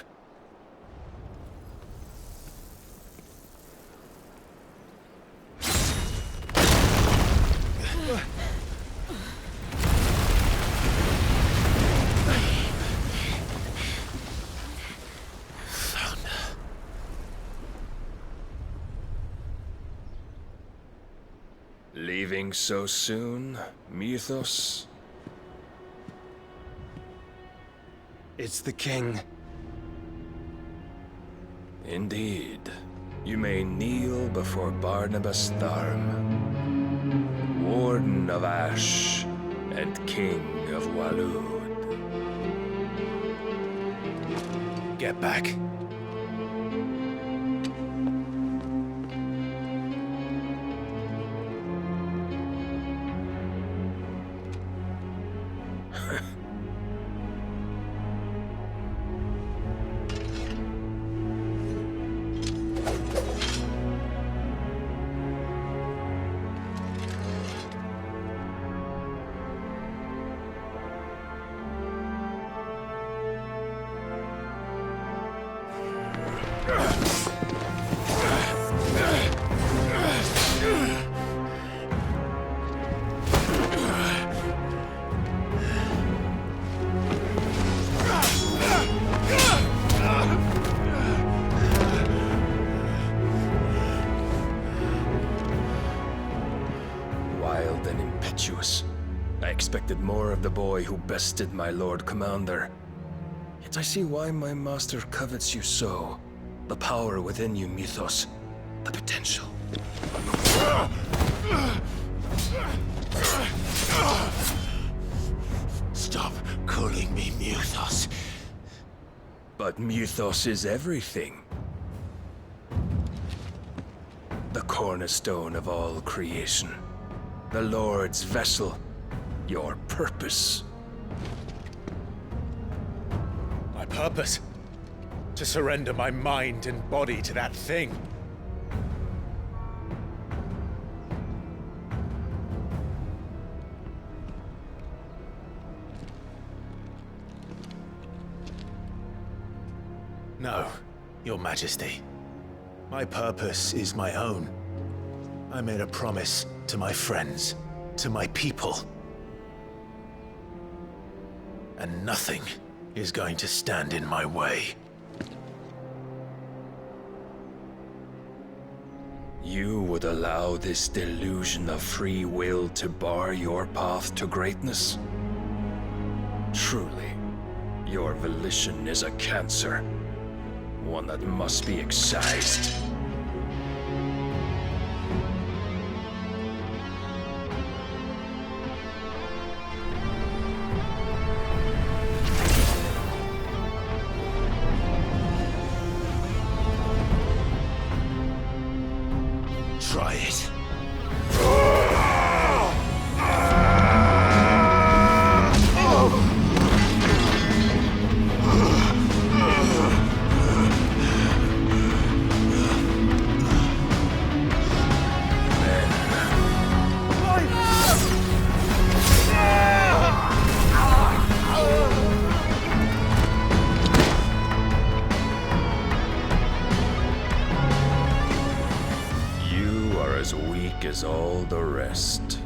Leaving so soon, Mythos? It's the king. Indeed. You may kneel before Barnabas Tharm, Warden of Ash and King of Waloed. Get back. Wild and impetuous. I expected more of the boy who bested my Lord Commander. Yet I see why my master covets you so. The power within you, Mythos. The potential. Stop calling me Mythos. But Mythos is everything. The cornerstone of all creation. The Lord's vessel. Your purpose. My purpose? To surrender my mind and body to that thing. No, Your Majesty. My purpose is my own. I made a promise to my friends, to my people. And nothing is going to stand in my way. You would allow this delusion of free will to bar your path to greatness? Truly, your volition is a cancer. One that must be excised. Try it. As all the rest.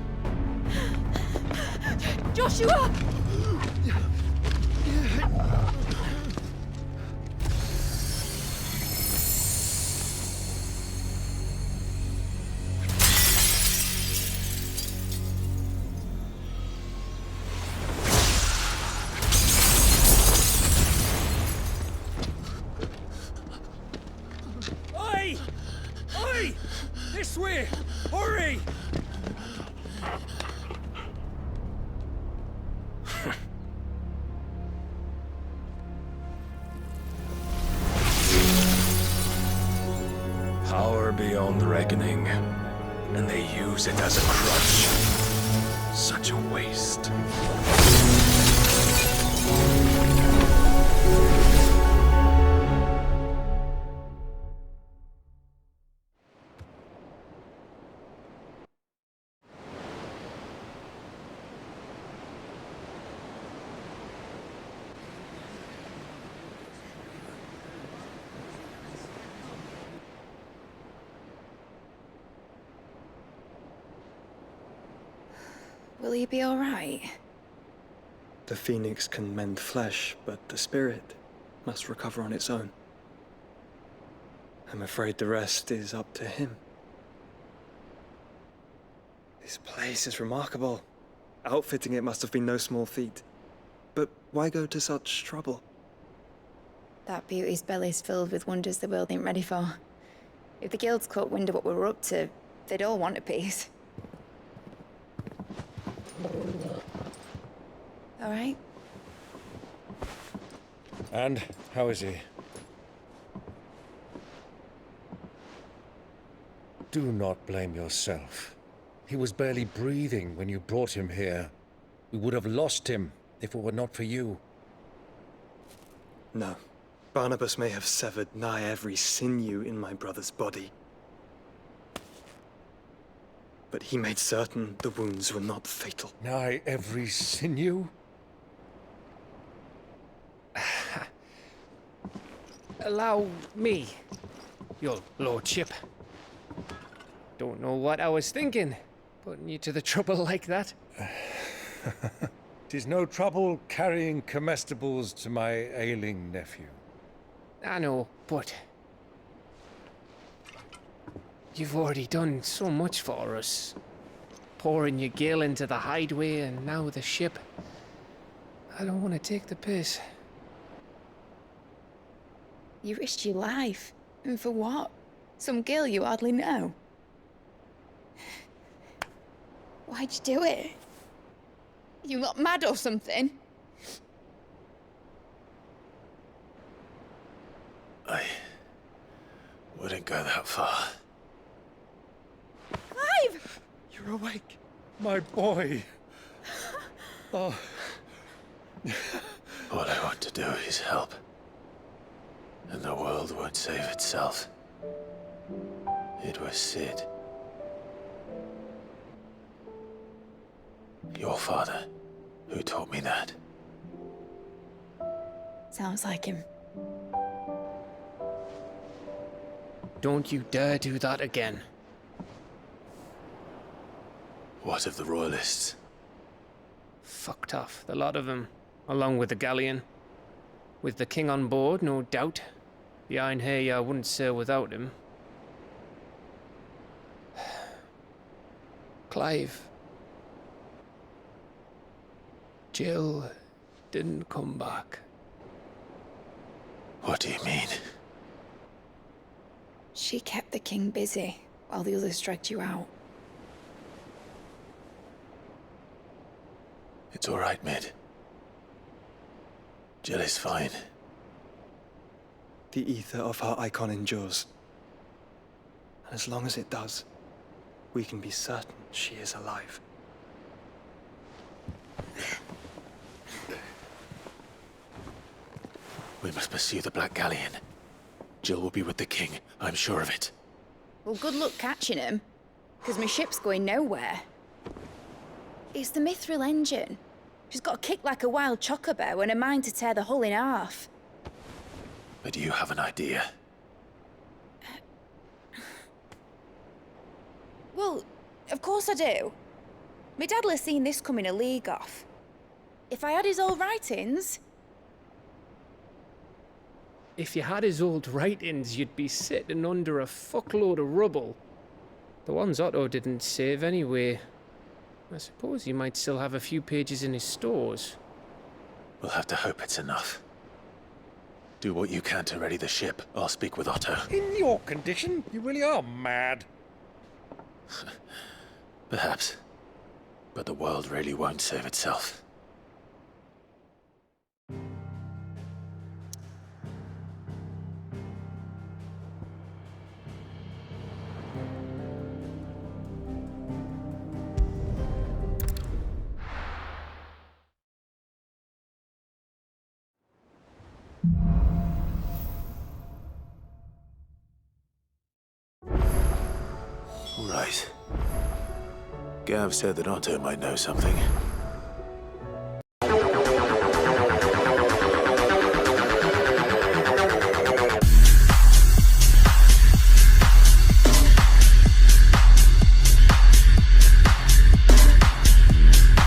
Joshua! swear! Hurry! Power beyond reckoning, and they use it as a crutch. Such a waste. Will you be all right? The phoenix can mend flesh, but the spirit must recover on its own. I'm afraid the rest is up to him. This place is remarkable. Outfitting it must have been no small feat. But why go to such trouble? That beauty's belly's filled with wonders the world ain't ready for. If the guilds caught wind of what we were up to, they'd all want a piece. All right? And how is he? Do not blame yourself. He was barely breathing when you brought him here. We would have lost him if it were not for you. No. Barnabas may have severed nigh every sinew in my brother's body. But he made certain the wounds were not fatal. Nigh every sinew? Allow me, your lordship. Don't know what I was thinking, putting you to the trouble like that. 'Tis no trouble carrying comestibles to my ailing nephew. I know, but you've already done so much for us. Pouring your gil into the hideaway and now the ship. I don't want to take the piss. You risked your life. And for what? Some girl you hardly know. Why'd you do it? You not mad or something? I wouldn't go that far. Clive! You're awake, my boy. Oh. All I want to do is help. And the world won't save itself. It was Sid. Your father, who taught me that. Sounds like him. Don't you dare do that again. What of the Royalists? Fucked off, the lot of them, along with the galleon. With the king on board, no doubt. Behind here, I wouldn't sail without him. Clive. Jill didn't come back. What do you mean? She kept the king busy while the others dragged you out. It's all right, Mid. Jill is fine. The ether of her icon endures. And as long as it does, we can be certain she is alive. We must pursue the Black Galleon. Jill will be with the king, I'm sure of it. Well, good luck catching him, because my ship's going nowhere. It's the Mithril engine. She's got a kick like a wild chocobo and a mind to tear the hull in half. But do you have an idea? Well, of course I do. My dad'll have seen this coming a league off. If I had his old writings... If you had his old writings, you'd be sitting under a fuckload of rubble. The ones Otto didn't save anyway. I suppose he might still have a few pages in his stores. We'll have to hope it's enough. Do what you can to ready the ship. I'll speak with Otto. In your condition, you really are mad. Perhaps. But the world really won't save itself. Right. Gav said that Otto might know something.